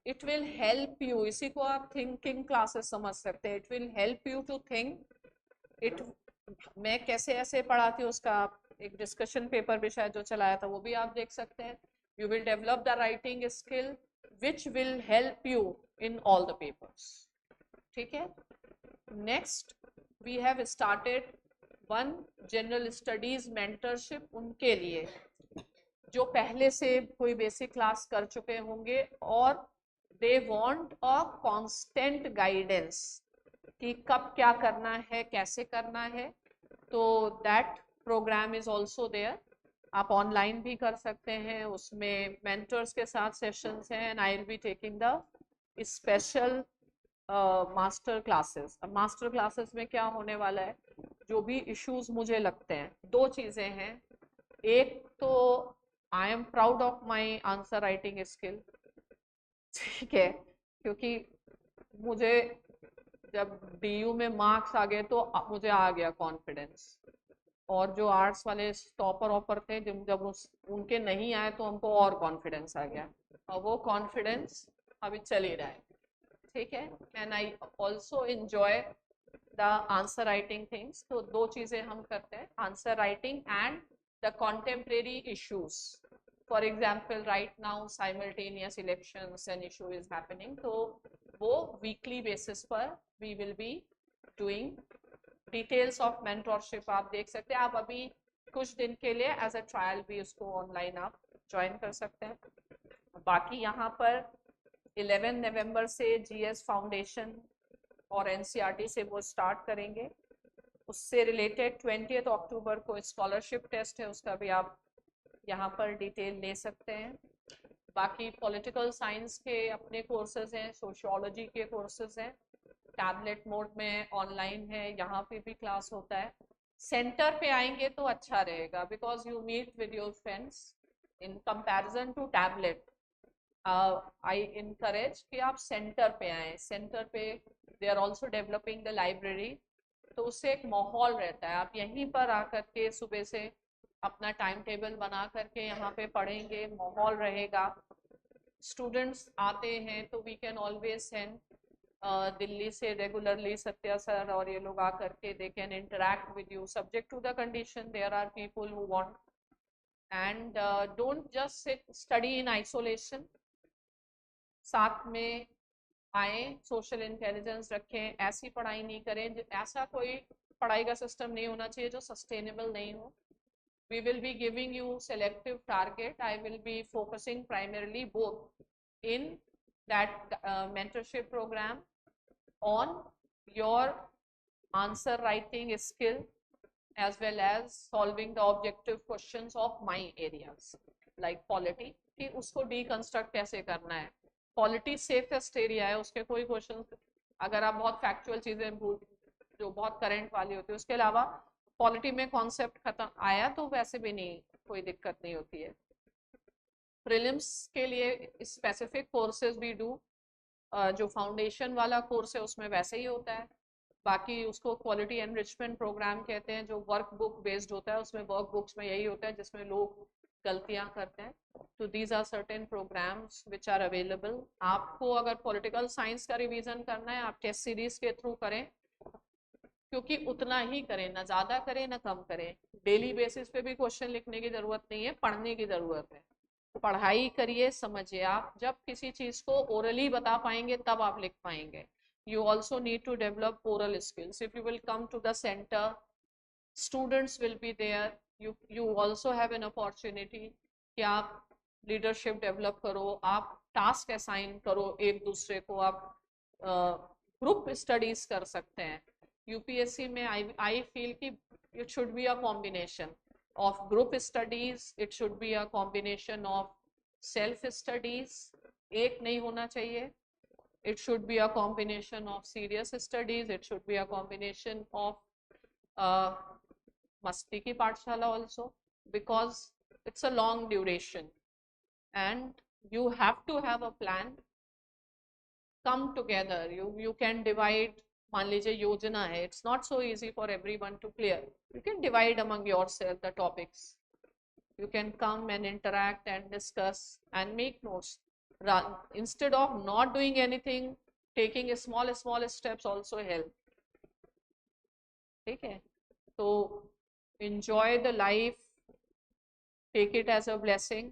B: इट विल हेल्प यू, इसी को आप थिंकिंग क्लासेस समझ सकते हैं. It will help you to think. It मैं कैसे ऐसे पढ़ाती हूँ उसका एक डिस्कशन पेपर भी शायद जो चलाया था वो भी आप देख सकते हैं. You will develop the writing skill which will help you in all the papers. ठीक है. Next we have started one general studies mentorship. उनके लिए जो पहले से कोई बेसिक क्लास कर चुके होंगे और they want a constant guidance कि कब क्या करना है, कैसे करना है, तो that programme is also there. आप ऑनलाइन भी कर सकते हैं, उसमें मेंटर्स के साथ सेशंस हैं and I will be taking the special master classes. अब मास्टर क्लासेस में क्या होने वाला है, जो भी इश्यूज मुझे लगते हैं, दो चीजें हैं. एक तो I am proud of my answer writing skill. ठीक है, क्योंकि मुझे जब डीयू में मार्क्स आ गए तो मुझे आ गया कॉन्फिडेंस. और जो आर्ट्स वाले टॉपर ऑपर थे, जब उनके नहीं आए तो हमको और कॉन्फिडेंस आ गया, और वो कॉन्फिडेंस अभी चल ही रहा है. ठीक है. And I also enjoy the answer writing things. तो दो चीजें हम करते हैं, answer writing and the contemporary issues. For example right now simultaneous elections and issue is happening, तो वो वीकली बेसिस पर we will be doing. Details of mentorship आप देख सकते हैं. आप अभी कुछ दिन के लिए एज अ ट्रायल भी उसको ऑनलाइन आप ज्वाइन कर सकते हैं. बाकी यहाँ पर 11 नवंबर से जीएस फाउंडेशन और एनसीईआरटी से वो स्टार्ट करेंगे. उससे रिलेटेड 20th अक्टूबर को स्कॉलरशिप टेस्ट है, उसका भी आप यहाँ पर डिटेल ले सकते हैं. बाकी पॉलिटिकल साइंस के अपने कोर्सेज हैं, सोशियोलॉजी के कोर्सेज हैं, टैबलेट मोड में ऑनलाइन है, यहाँ पे भी क्लास होता है. सेंटर पे आएंगे तो अच्छा रहेगा because you meet with your friends in comparison to tablet. I encourage कि आप सेंटर पे आए. सेंटर पे they are also developing the library, तो उससे एक माहौल रहता है. आप यहीं पर आकर के सुबह से अपना टाइम टेबल बना करके यहाँ पे पढ़ेंगे, माहौल रहेगा. स्टूडेंट्स आते हैं तो we can always send Delhi से रेगुलरली सत्या सर और ये लोग आकर के they can interact with you subject to the condition. There are people who want and don't just sit study in isolation. साथ में आए, सोशल इंटेलिजेंस रखें. ऐसी पढ़ाई नहीं करें, ऐसा कोई पढ़ाई का सिस्टम नहीं होना चाहिए जो सस्टेनेबल नहीं हो. we will be giving you selective target. I will be focusing primarily both in that mentorship program on your answer writing skill as well as solving the objective questions of my areas like polity, कि उसको deconstruct कैसे करना है. Polity safest area है, उसके कोई question अगर आप बहुत फैक्चुअल चीजें जो बहुत करंट वाली होती है, उसके अलावा पॉलिटी में कॉन्सेप्ट खत्म आया तो वैसे भी नहीं कोई दिक्कत नहीं होती है. प्रीलिम्स के लिए स्पेसिफिक कोर्सेज भी डू, जो फाउंडेशन वाला कोर्स है उसमें वैसे ही होता है. बाकी उसको क्वालिटी एनरिचमेंट प्रोग्राम कहते हैं, जो वर्क बुक बेस्ड होता है. उसमें वर्क बुक्स में यही होता है जिसमें लोग गलतियां करते हैं. तो these are certain programmes which are available. आपको अगर पॉलिटिकल साइंस का रिवीजन करना है आप टेस्ट सीरीज के थ्रू करें, क्योंकि उतना ही करें, ना ज़्यादा करें ना कम करें. डेली बेसिस पे भी क्वेश्चन लिखने की ज़रूरत नहीं है, पढ़ने की ज़रूरत है. पढ़ाई करिए, समझिए. आप जब किसी चीज़ को ओरली बता पाएंगे तब आप लिख पाएंगे. You also need to develop oral skills. If you will come to the center, students will be there. You also have an opportunity कि आप leadership develop करो, आप task assign करो एक दूसरे को, आप group studies कर सकते हैं. UPSC में I feel कि it should be a combination of group studies. It should be a combination of self studies. एक नहीं होना चाहिए. It should be a combination of serious studies. It should be a combination of masti ki pathshala also, because it's a long duration and you have to have a plan. Come together. You can divide. मान लीजिए योजना है, it's not so easy for everyone to clear. You can divide among yourself the topics. You can come and interact and discuss and make notes. Instead of not doing anything, taking small steps also help. ठीक है, तो enjoy the life, take it as a blessing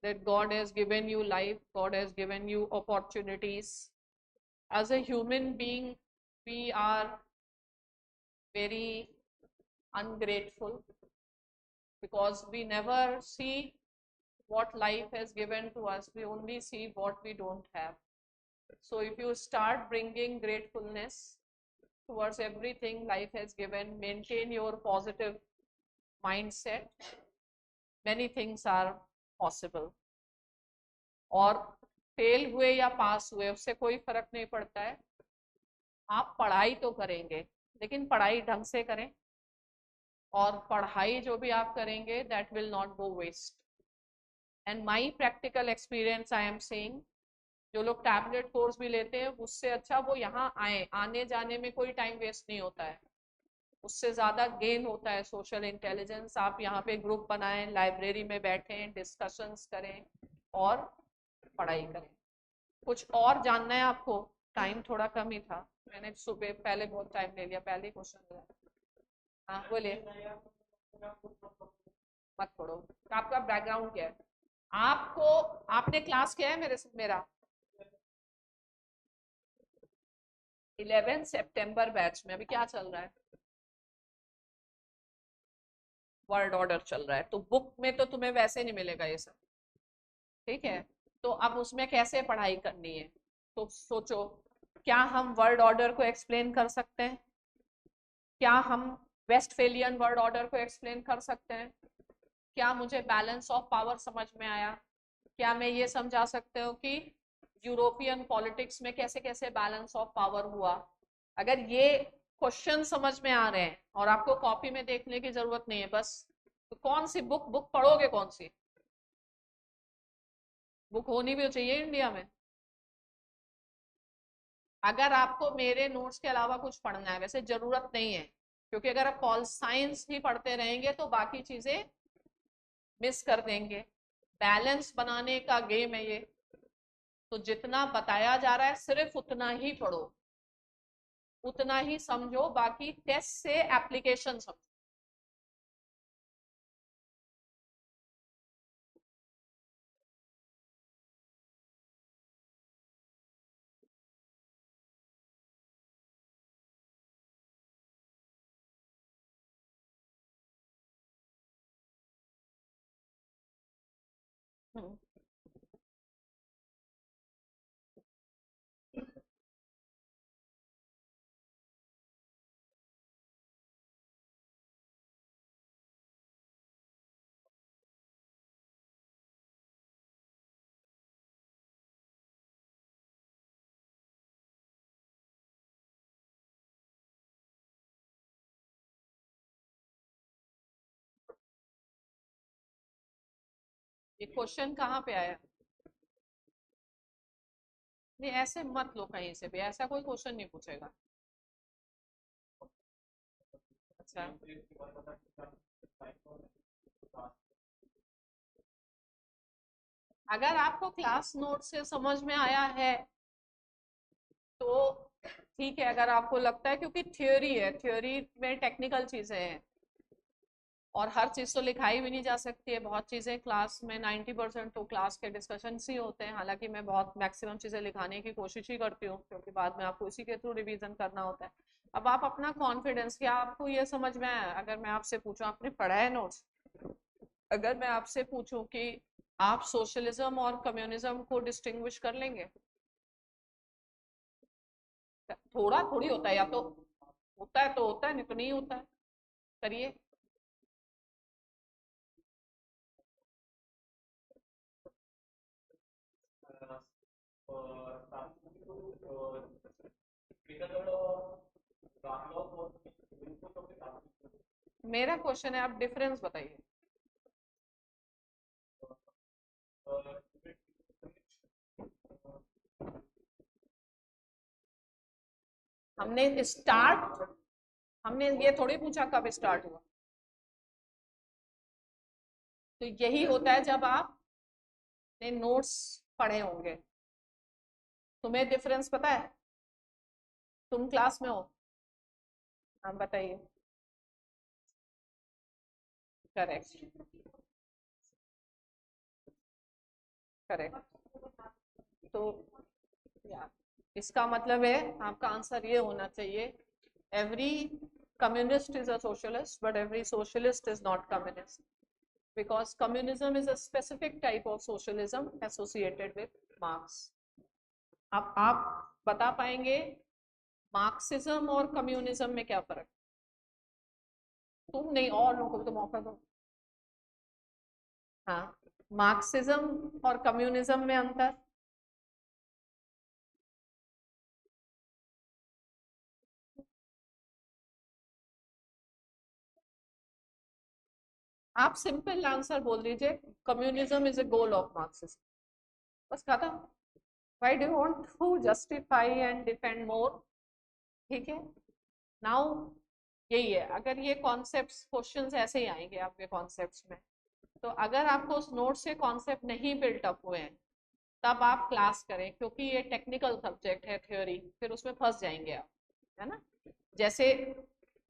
B: that God has given you life, God has given you opportunities. As a human being, we are very ungrateful because we never see what life has given to us. We only see what we don't have. So if you start bringing gratefulness towards everything life has given, maintain your positive mindset, many things are possible. और fail हुए या पास हुए उससे कोई फर्क नहीं पड़ता है. आप पढ़ाई तो करेंगे लेकिन पढ़ाई ढंग से करें, और पढ़ाई जो भी आप करेंगे that will not go waste. And my practical experience I am saying, जो लोग टैबलेट कोर्स भी लेते हैं उससे अच्छा वो यहाँ आए, आने जाने में कोई टाइम वेस्ट नहीं होता है, उससे ज़्यादा गेन होता है सोशल इंटेलिजेंस. आप यहाँ पे ग्रुप बनाएं, लाइब्रेरी में बैठें, डिस्कशंस करें और पढ़ाई करें. कुछ और जानना है आपको? टाइम थोड़ा कम ही था, मैंने सुबह पहले बहुत टाइम ले लिया, पहले क्वेश्चन लिया. हाँ बोलिए. मत पढ़ो. आपका बैकग्राउंड क्या है? आपको आपने क्लास किया है मेरा 11 सितंबर बैच में. अभी क्या चल रहा है? वर्ड ऑर्डर चल रहा है. तो बुक में तो तुम्हें वैसे नहीं मिलेगा ये सब, ठीक है? तो अब उसमें कैसे पढ़ाई करनी है? तो सोचो, क्या हम वर्ड ऑर्डर को एक्सप्लेन कर सकते हैं? क्या हम वेस्टफेलियन वर्ड ऑर्डर को एक्सप्लेन कर सकते हैं? क्या मुझे बैलेंस ऑफ पावर समझ में आया? क्या मैं ये समझा सकते हूँ कि यूरोपियन पॉलिटिक्स में कैसे कैसे बैलेंस ऑफ पावर हुआ? अगर ये क्वेश्चन समझ में आ रहे हैं और आपको कॉपी में देखने की जरूरत नहीं है बस, तो कौन सी बुक पढ़ोगे? कौन सी बुक होनी भी चाहिए इंडिया में. अगर आपको मेरे नोट्स के अलावा कुछ पढ़ना है, वैसे जरूरत नहीं है, क्योंकि अगर आप पॉल साइंस ही पढ़ते रहेंगे तो बाकी चीजें मिस कर देंगे. बैलेंस बनाने का गेम है ये. तो जितना बताया जा रहा है सिर्फ उतना ही पढ़ो, उतना ही समझो, बाकी टेस्ट से एप्लीकेशन समझो. हम्म, ये क्वेश्चन कहाँ पे आया? नहीं, ऐसे मत लो कहीं से भी, ऐसा कोई क्वेश्चन नहीं पूछेगा। अच्छा, अगर आपको क्लास नोट से समझ में आया है तो ठीक है। अगर आपको लगता है, क्योंकि थ्योरी है, थ्योरी में टेक्निकल चीजें हैं और हर चीज तो लिखाई भी नहीं जा सकती है। बहुत चीजें क्लास में 90% तो क्लास के डिस्कशन ही होते हैं। हालांकि मैं बहुत मैक्सिमम चीजें लिखाने की कोशिश ही करती हूँ, क्योंकि बाद में आपको इसी के थ्रू रिवीजन करना होता है। अब आप अपना कॉन्फिडेंस, क्या आपको ये समझ में आया? अगर मैं आपसे पूछूं, आपने पढ़ा है नोट्स, अगर मैं आपसे पूछूं कि आप सोशलिज्म और कम्युनिज्म को डिस्टिंग्विश कर लेंगे? थोड़ा थोड़ी होता है, या तो होता है तो होता है, नहीं तो नहीं होता है। करिए। मेरा क्वेश्चन है, आप डिफरेंस बताइए। हमने ये थोड़ी पूछा कब स्टार्ट हुआ। तो यही होता है जब आपने नोट्स पढ़े होंगे। तुम्हें डिफरेंस पता है? तुम क्लास में हो। हाँ, बताइए। Correct, correct. तो या इसका मतलब है, आपका आंसर ये होना चाहिए, every communist is a socialist but every socialist is not communist, because communism is a specific type of socialism associated with Marx. अब आप बता पाएंगे मार्क्सिज्म और कम्युनिज्म में क्या फर्क? तुम नहीं, और लोगों को तो मौका दो। हाँ, मार्क्सिज्म और कम्युनिज्म में अंतर? आप सिंपल आंसर बोल दीजिए, communism is a goal of Marxism, बस खत्म। Why do you want to justify and defend more? ठीक है, नाउ यही है। अगर ये कॉन्सेप्ट्स, क्वेश्चंस ऐसे ही आएंगे आपके कॉन्सेप्ट्स में, तो अगर आपको उस नोट से कॉन्सेप्ट नहीं बिल्टअप हुए हैं, तब आप क्लास करें, क्योंकि ये टेक्निकल सब्जेक्ट है थ्योरी, फिर उसमें फंस जाएंगे आप, है ना। जैसे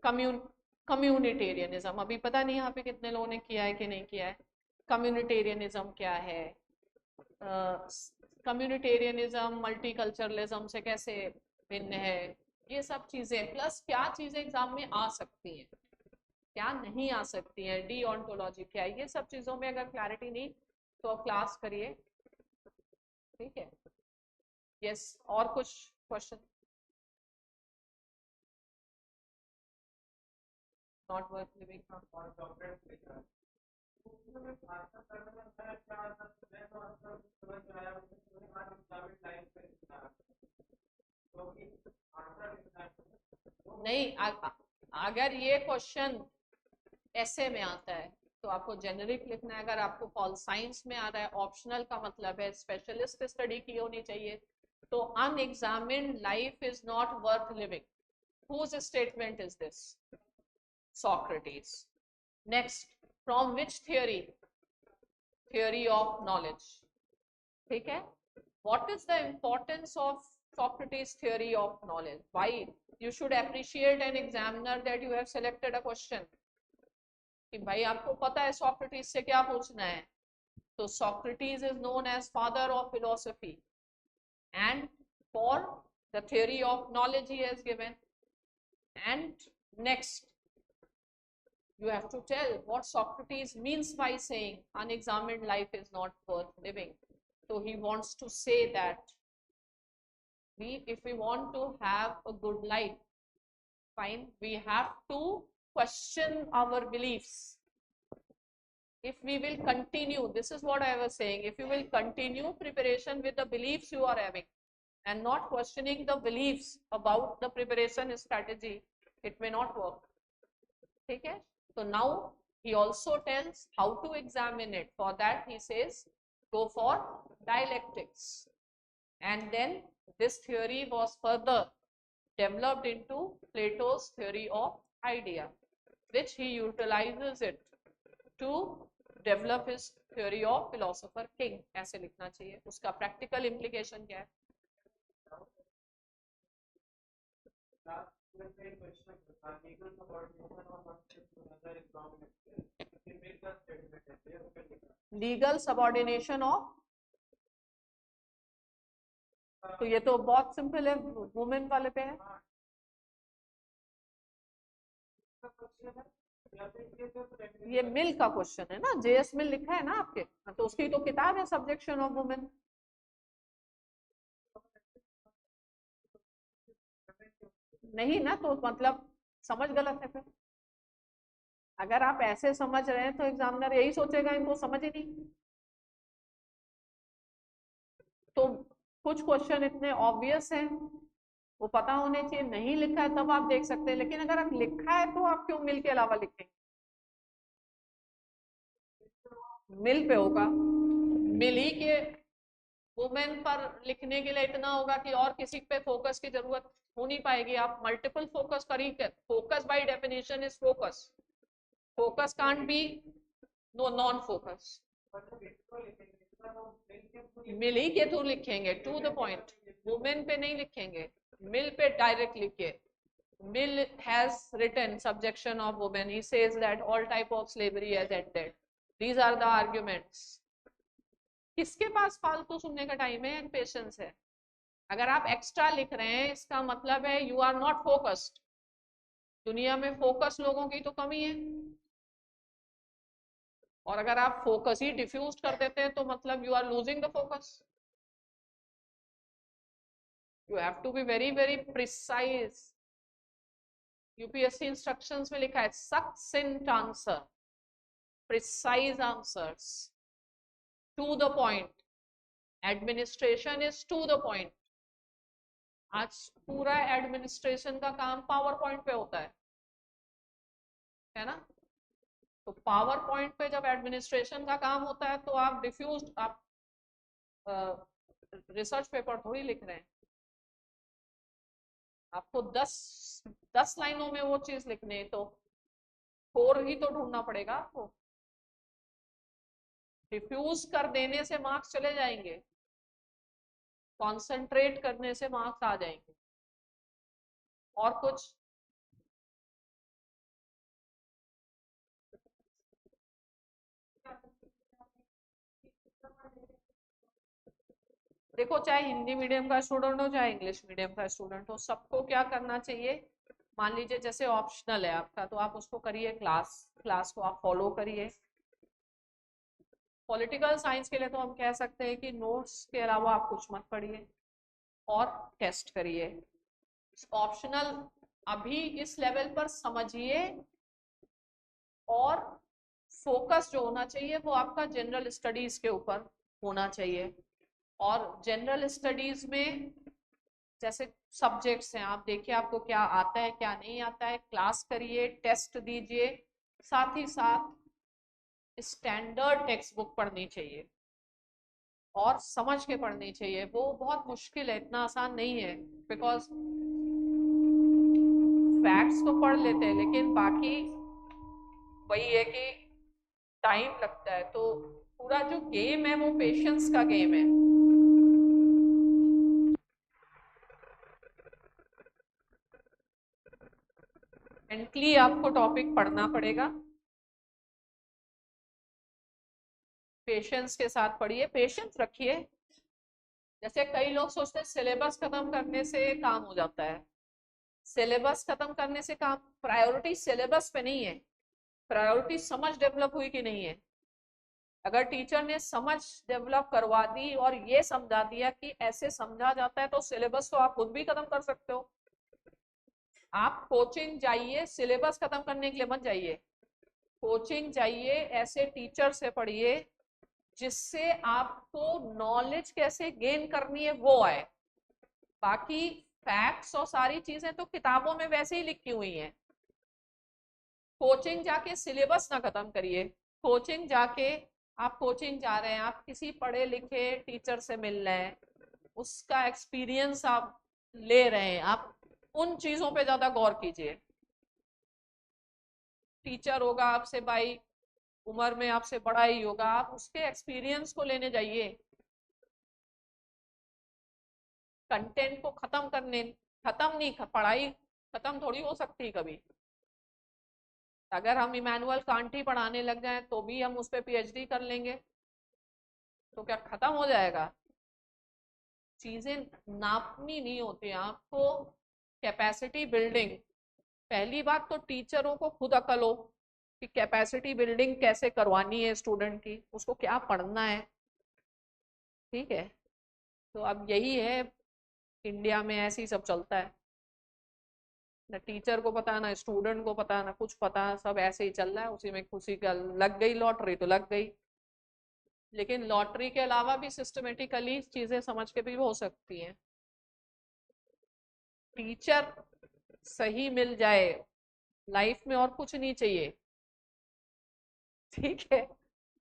B: कम्यून कम्यूनिटेरियनिज्म, अभी पता नहीं यहाँ पे कितने लोगों ने किया है कि नहीं किया है। कम्यूनिटेरियनिज्म क्या है? कम्युनिटेरियनिज्म मल्टीकल्चरलिज्म से कैसे भिन्न है? ये सब चीजें, प्लस क्या चीजें एग्जाम में आ सकती हैं, क्या नहीं आ सकती है, डीओंटोलॉजी क्या है, ये सब चीजों में अगर क्लैरिटी नहीं, तो क्लास करिए। ठीक है। यस, और कुछ क्वेश्चन? Not worth living. नहीं, अगर ये क्वेश्चन ऐसे में आता है तो आपको जेनरिक लिखना है। अगर आपको पॉल साइंस में आ रहा है, ऑप्शनल का मतलब है स्पेशलिस्ट स्टडी की होनी चाहिए। तो unexamined life is not worth living, whose statement is this? Socrates. Next, from which theory? Theory of knowledge. ठीक है। What is the importance of Socrates' theory of knowledge? Why you should appreciate an examiner that you have selected a question, कि भाई आपको पता है Socrates से क्या पूछना है। तो Socrates is known as father of philosophy, and for the theory of knowledge he has given. And next, You have to tell what Socrates means by saying unexamined life is not worth living. So he wants to say that if we want to have a good life, fine, we have to question our beliefs. If we will continue, this is what I was saying, if you will continue preparation with the beliefs you are having and not questioning the beliefs about the preparation strategy, it may not work. Okay? So now he also tells how to examine it. For that he says, go for dialectics. And then this theory was further developed into Plato's theory of idea, which he utilizes it to develop his theory of philosopher king. ऐसे लिखना चाहिए. उसका practical implication क्या है? Legal subordination of, तो ये तो बहुत सिंपल है, वुमेन वाले पे है. ये मिल का क्वेश्चन है ना, जेएस मिल लिखा है ना आपके, तो उसकी तो किताब है सब्जेक्शन ऑफ वुमेन. नहीं ना, तो मतलब समझ गलत है फिर. अगर आप ऐसे समझ रहे हैं तो एग्जामिनर यही सोचेगा इनको समझ ही नहीं. तो कुछ क्वेश्चन इतने ऑब्वियस हैं, वो पता होने चाहिए. नहीं लिखा है तब आप देख सकते हैं, लेकिन अगर आप लिखा है तो आप क्यों मिल के अलावा लिखेंगे? मिल पे होगा, मिल ही के वुमेन पर लिखने के लिए इतना होगा कि और किसी पे फोकस की जरूरत हो नहीं पाएगी. आप मल्टीपल फोकस कर ही, focus by definition is focus. Focus can't be no non focus. मिल ही के थ्रू लिखेंगे, टू द पॉइंट. वुमेन पे नहीं लिखेंगे, मिल पे डायरेक्ट लिखिए. Mill has written subjection of women. He says that all type of slavery has ended. These are the arguments. किसके पास फालतू सुनने का टाइम है एंड पेशेंस है? अगर आप एक्स्ट्रा लिख रहे हैं इसका मतलब है यू आर नॉट फोकस्ड. दुनिया में फोकस लोगों की तो कमी है, और अगर आप फोकस ही डिफ्यूज कर देते हैं तो मतलब you are losing the focus. You have to be very very precise. UPSC instructions में लिखा है succinct answer, precise answers, to the point. Administration is to the point. आज पूरा एडमिनिस्ट्रेशन का काम पावर पॉइंट पे होता है ना? तो पावर पॉइंट पे जब एडमिनिस्ट्रेशन का काम होता है तो आप डिफ्यूज, आप रिसर्च पेपर थोड़ी लिख रहे हैं. आपको 10 लाइनों में वो चीज लिखनी है तो 4 ही तो ढूंढना पड़ेगा आपको. डिफ्यूज कर देने से मार्क्स चले जाएंगे, कॉन्सेंट्रेट करने से मार्क्स आ जाएंगे. और कुछ? देखो, चाहे हिंदी मीडियम का स्टूडेंट हो चाहे इंग्लिश मीडियम का स्टूडेंट हो, सबको क्या करना चाहिए? मान लीजिए जैसे ऑप्शनल है आपका तो आप उसको करिए, क्लास को आप फॉलो करिए. पॉलिटिकल साइंस के लिए तो हम कह सकते हैं कि नोट्स के अलावा आप कुछ मत पढ़िए और टेस्ट करिए. ऑप्शनल अभी इस लेवल पर समझिए, और फोकस जो होना चाहिए वो आपका जनरल स्टडीज के ऊपर होना चाहिए. और जनरल स्टडीज में जैसे सब्जेक्ट्स हैं, आप देखिए आपको क्या आता है क्या नहीं आता है, क्लास करिए, टेस्ट दीजिए. साथ ही साथ स्टैंडर्ड टेक्स्ट बुक पढ़नी चाहिए और समझ के पढ़नी चाहिए. वो बहुत मुश्किल है, इतना आसान नहीं है. बिकॉज फैक्ट्स तो पढ़ लेते हैं लेकिन बाकी वही है कि टाइम लगता है. तो पूरा जो गेम है वो पेशेंस का गेम है. मेंटली आपको टॉपिक पढ़ना पड़ेगा, पेशेंस के साथ पढ़िए, पेशेंस रखिए. जैसे कई लोग सोचते हैं सिलेबस खत्म करने से काम हो जाता है. सिलेबस खत्म करने से काम, प्रायोरिटी सिलेबस पे नहीं है, प्रायोरिटी समझ डेवलप हुई कि नहीं है? अगर टीचर ने समझ डेवलप करवा दी और ये समझा दिया कि ऐसे समझा जाता है, तो सिलेबस तो आप खुद भी खत्म कर सकते हो। आप कोचिंग जाइए, सिलेबस खत्म करने के लिए मत जाइए। कोचिंग जाइए, ऐसे टीचर से पढ़िए जिससे आपको नॉलेज कैसे गेन करनी है वो आए। बाकी फैक्ट्स और सारी चीजें तो किताबों में वैसे ही लिखी हुई हैं। कोचिंग जाके सिलेबस ना खत्म करिए। कोचिंग जाके, आप कोचिंग जा रहे हैं, आप किसी पढ़े लिखे टीचर से मिल रहे हैं, उसका एक्सपीरियंस आप ले रहे हैं, आप उन चीजों पे ज्यादा गौर कीजिए। टीचर होगा आपसे भाई उम्र में आपसे बड़ा ही होगा, आप उसके एक्सपीरियंस को लेने जाइए। कंटेंट को खत्म करने, खत्म नहीं, पढ़ाई खत्म थोड़ी हो सकती कभी। अगर हम इमैनुअल कांट ही पढ़ाने लग जाएं तो भी हम उस पर पीएचडी कर लेंगे, तो क्या खत्म हो जाएगा? चीजें नापनी नहीं होती। आपको कैपेसिटी बिल्डिंग, पहली बात तो टीचरों को खुद अकल हो कि कैपेसिटी बिल्डिंग कैसे करवानी है स्टूडेंट की, उसको क्या पढ़ना है। ठीक है, तो अब यही है, इंडिया में ऐसे ही सब चलता है, ना टीचर को पता, ना स्टूडेंट को पता, ना कुछ पता, सब ऐसे ही चल रहा है, उसी में खुशी का लग गई लॉटरी तो लग गई। लेकिन लॉटरी के अलावा भी सिस्टमेटिकली चीजें समझ के भी हो सकती हैं। टीचर सही मिल जाए लाइफ में और कुछ नहीं चाहिए। ठीक है,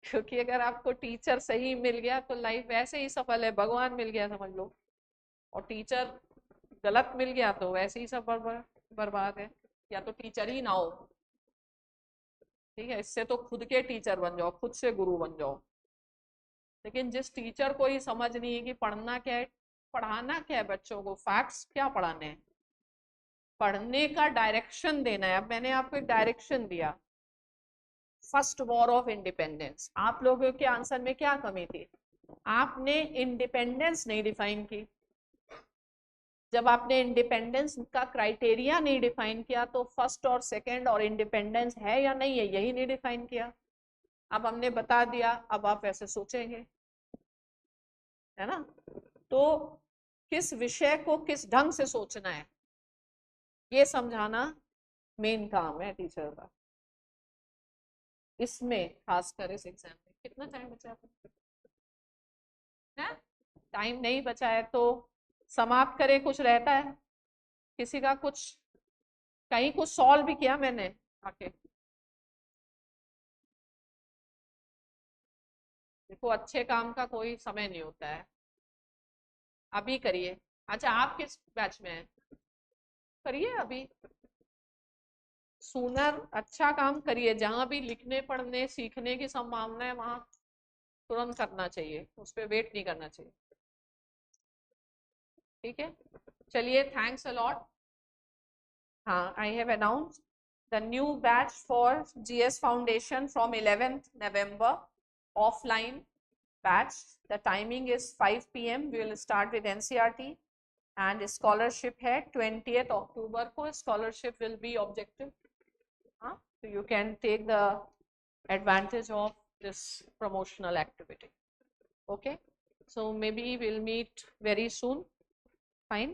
B: क्योंकि अगर आपको टीचर सही मिल गया तो लाइफ वैसे ही सफल है, भगवान मिल गया समझ लो। और टीचर गलत मिल गया तो वैसे ही सब बर्बाद है, या तो टीचर ही ना हो। ठीक है, इससे तो खुद के टीचर बन जाओ, खुद से गुरु बन जाओ। लेकिन जिस टीचर को ही समझ नहीं है कि पढ़ना क्या है, पढ़ाना क्या है, बच्चों को फैक्ट्स क्या पढ़ाने हैं, पढ़ने का डायरेक्शन देना है। अब मैंने आपको एक डायरेक्शन दिया, फर्स्ट वॉर ऑफ इंडिपेंडेंस, आप लोगों के आंसर में क्या कमी थी? आपने इंडिपेंडेंस नहीं डिफाइन की। जब आपने इंडिपेंडेंस का क्राइटेरिया नहीं डिफाइन किया तो फर्स्ट और सेकंड और इंडिपेंडेंस है या नहीं है यही नहीं डिफाइन किया। अब हमने बता दिया, अब आप वैसे सोचेंगे, है ना? तो किस विषय को किस ढंग से सोचना है ये समझाना मेन काम है टीचर का। इसमें खासकर इस एग्जाम में कितना टाइम बचा है? टाइम नहीं बचा है तो समाप्त करें। कुछ रहता है किसी का, कुछ कहीं कुछ सॉल्व भी किया मैंने आके? देखो, अच्छे काम का कोई समय नहीं होता है, अभी करिए। अच्छा, आप किस बैच में हैं? करिए अभी, सूनर अच्छा काम करिए। जहां भी लिखने पढ़ने सीखने की संभावना है वहां तुरंत करना चाहिए, उस पर वेट नहीं करना चाहिए। ठीक है, चलिए, थैंक्स अ लॉट। हाँ, I have announced the new batch for GS foundation from 11th November, offline batch. The timing is 5 PM. We will start with NCERT and scholarship है 20th October को, scholarship will be objective. So you can take the advantage of this promotional activity. Okay, so maybe we'll meet very soon. Fine,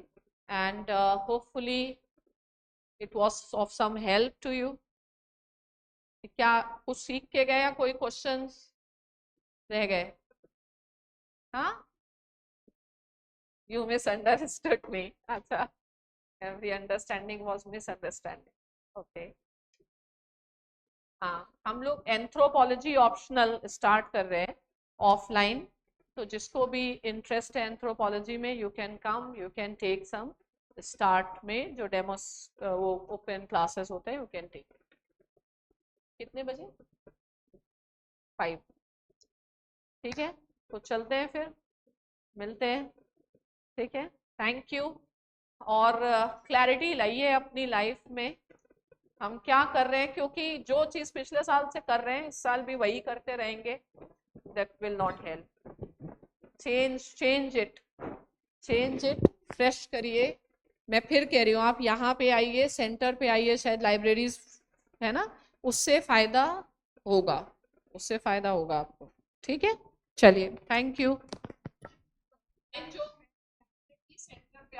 B: and hopefully it was of some help to you. क्या कुछ सीख के गए या कोई questions रह गए? हाँ, you misunderstood me. अच्छा, every understanding was misunderstanding. Okay. हाँ, हम लोग एंथ्रोपोलॉजी ऑप्शनल स्टार्ट कर रहे हैं ऑफलाइन, तो जिसको भी इंटरेस्ट है एंथ्रोपोलॉजी में you can come, you can take some. Start में जो डेमोस वो ओपन क्लासेस होते हैं यू कैन टेक। कितने बजे? 5। ठीक है, तो चलते हैं फिर, मिलते हैं। ठीक है, थैंक यू। और क्लैरिटी लाइए अपनी लाइफ में हम क्या कर रहे हैं, क्योंकि जो चीज पिछले साल से कर रहे हैं इस साल भी वही करते रहेंगे, that will not help. change it, fresh करिए। मैं फिर कह रही हूँ, आप यहाँ पे आइए, सेंटर पे आइए, शायद लाइब्रेरीज है ना, उससे फायदा होगा, उससे फायदा होगा आपको। ठीक है, चलिए, थैंक यू। जो सेंटर पे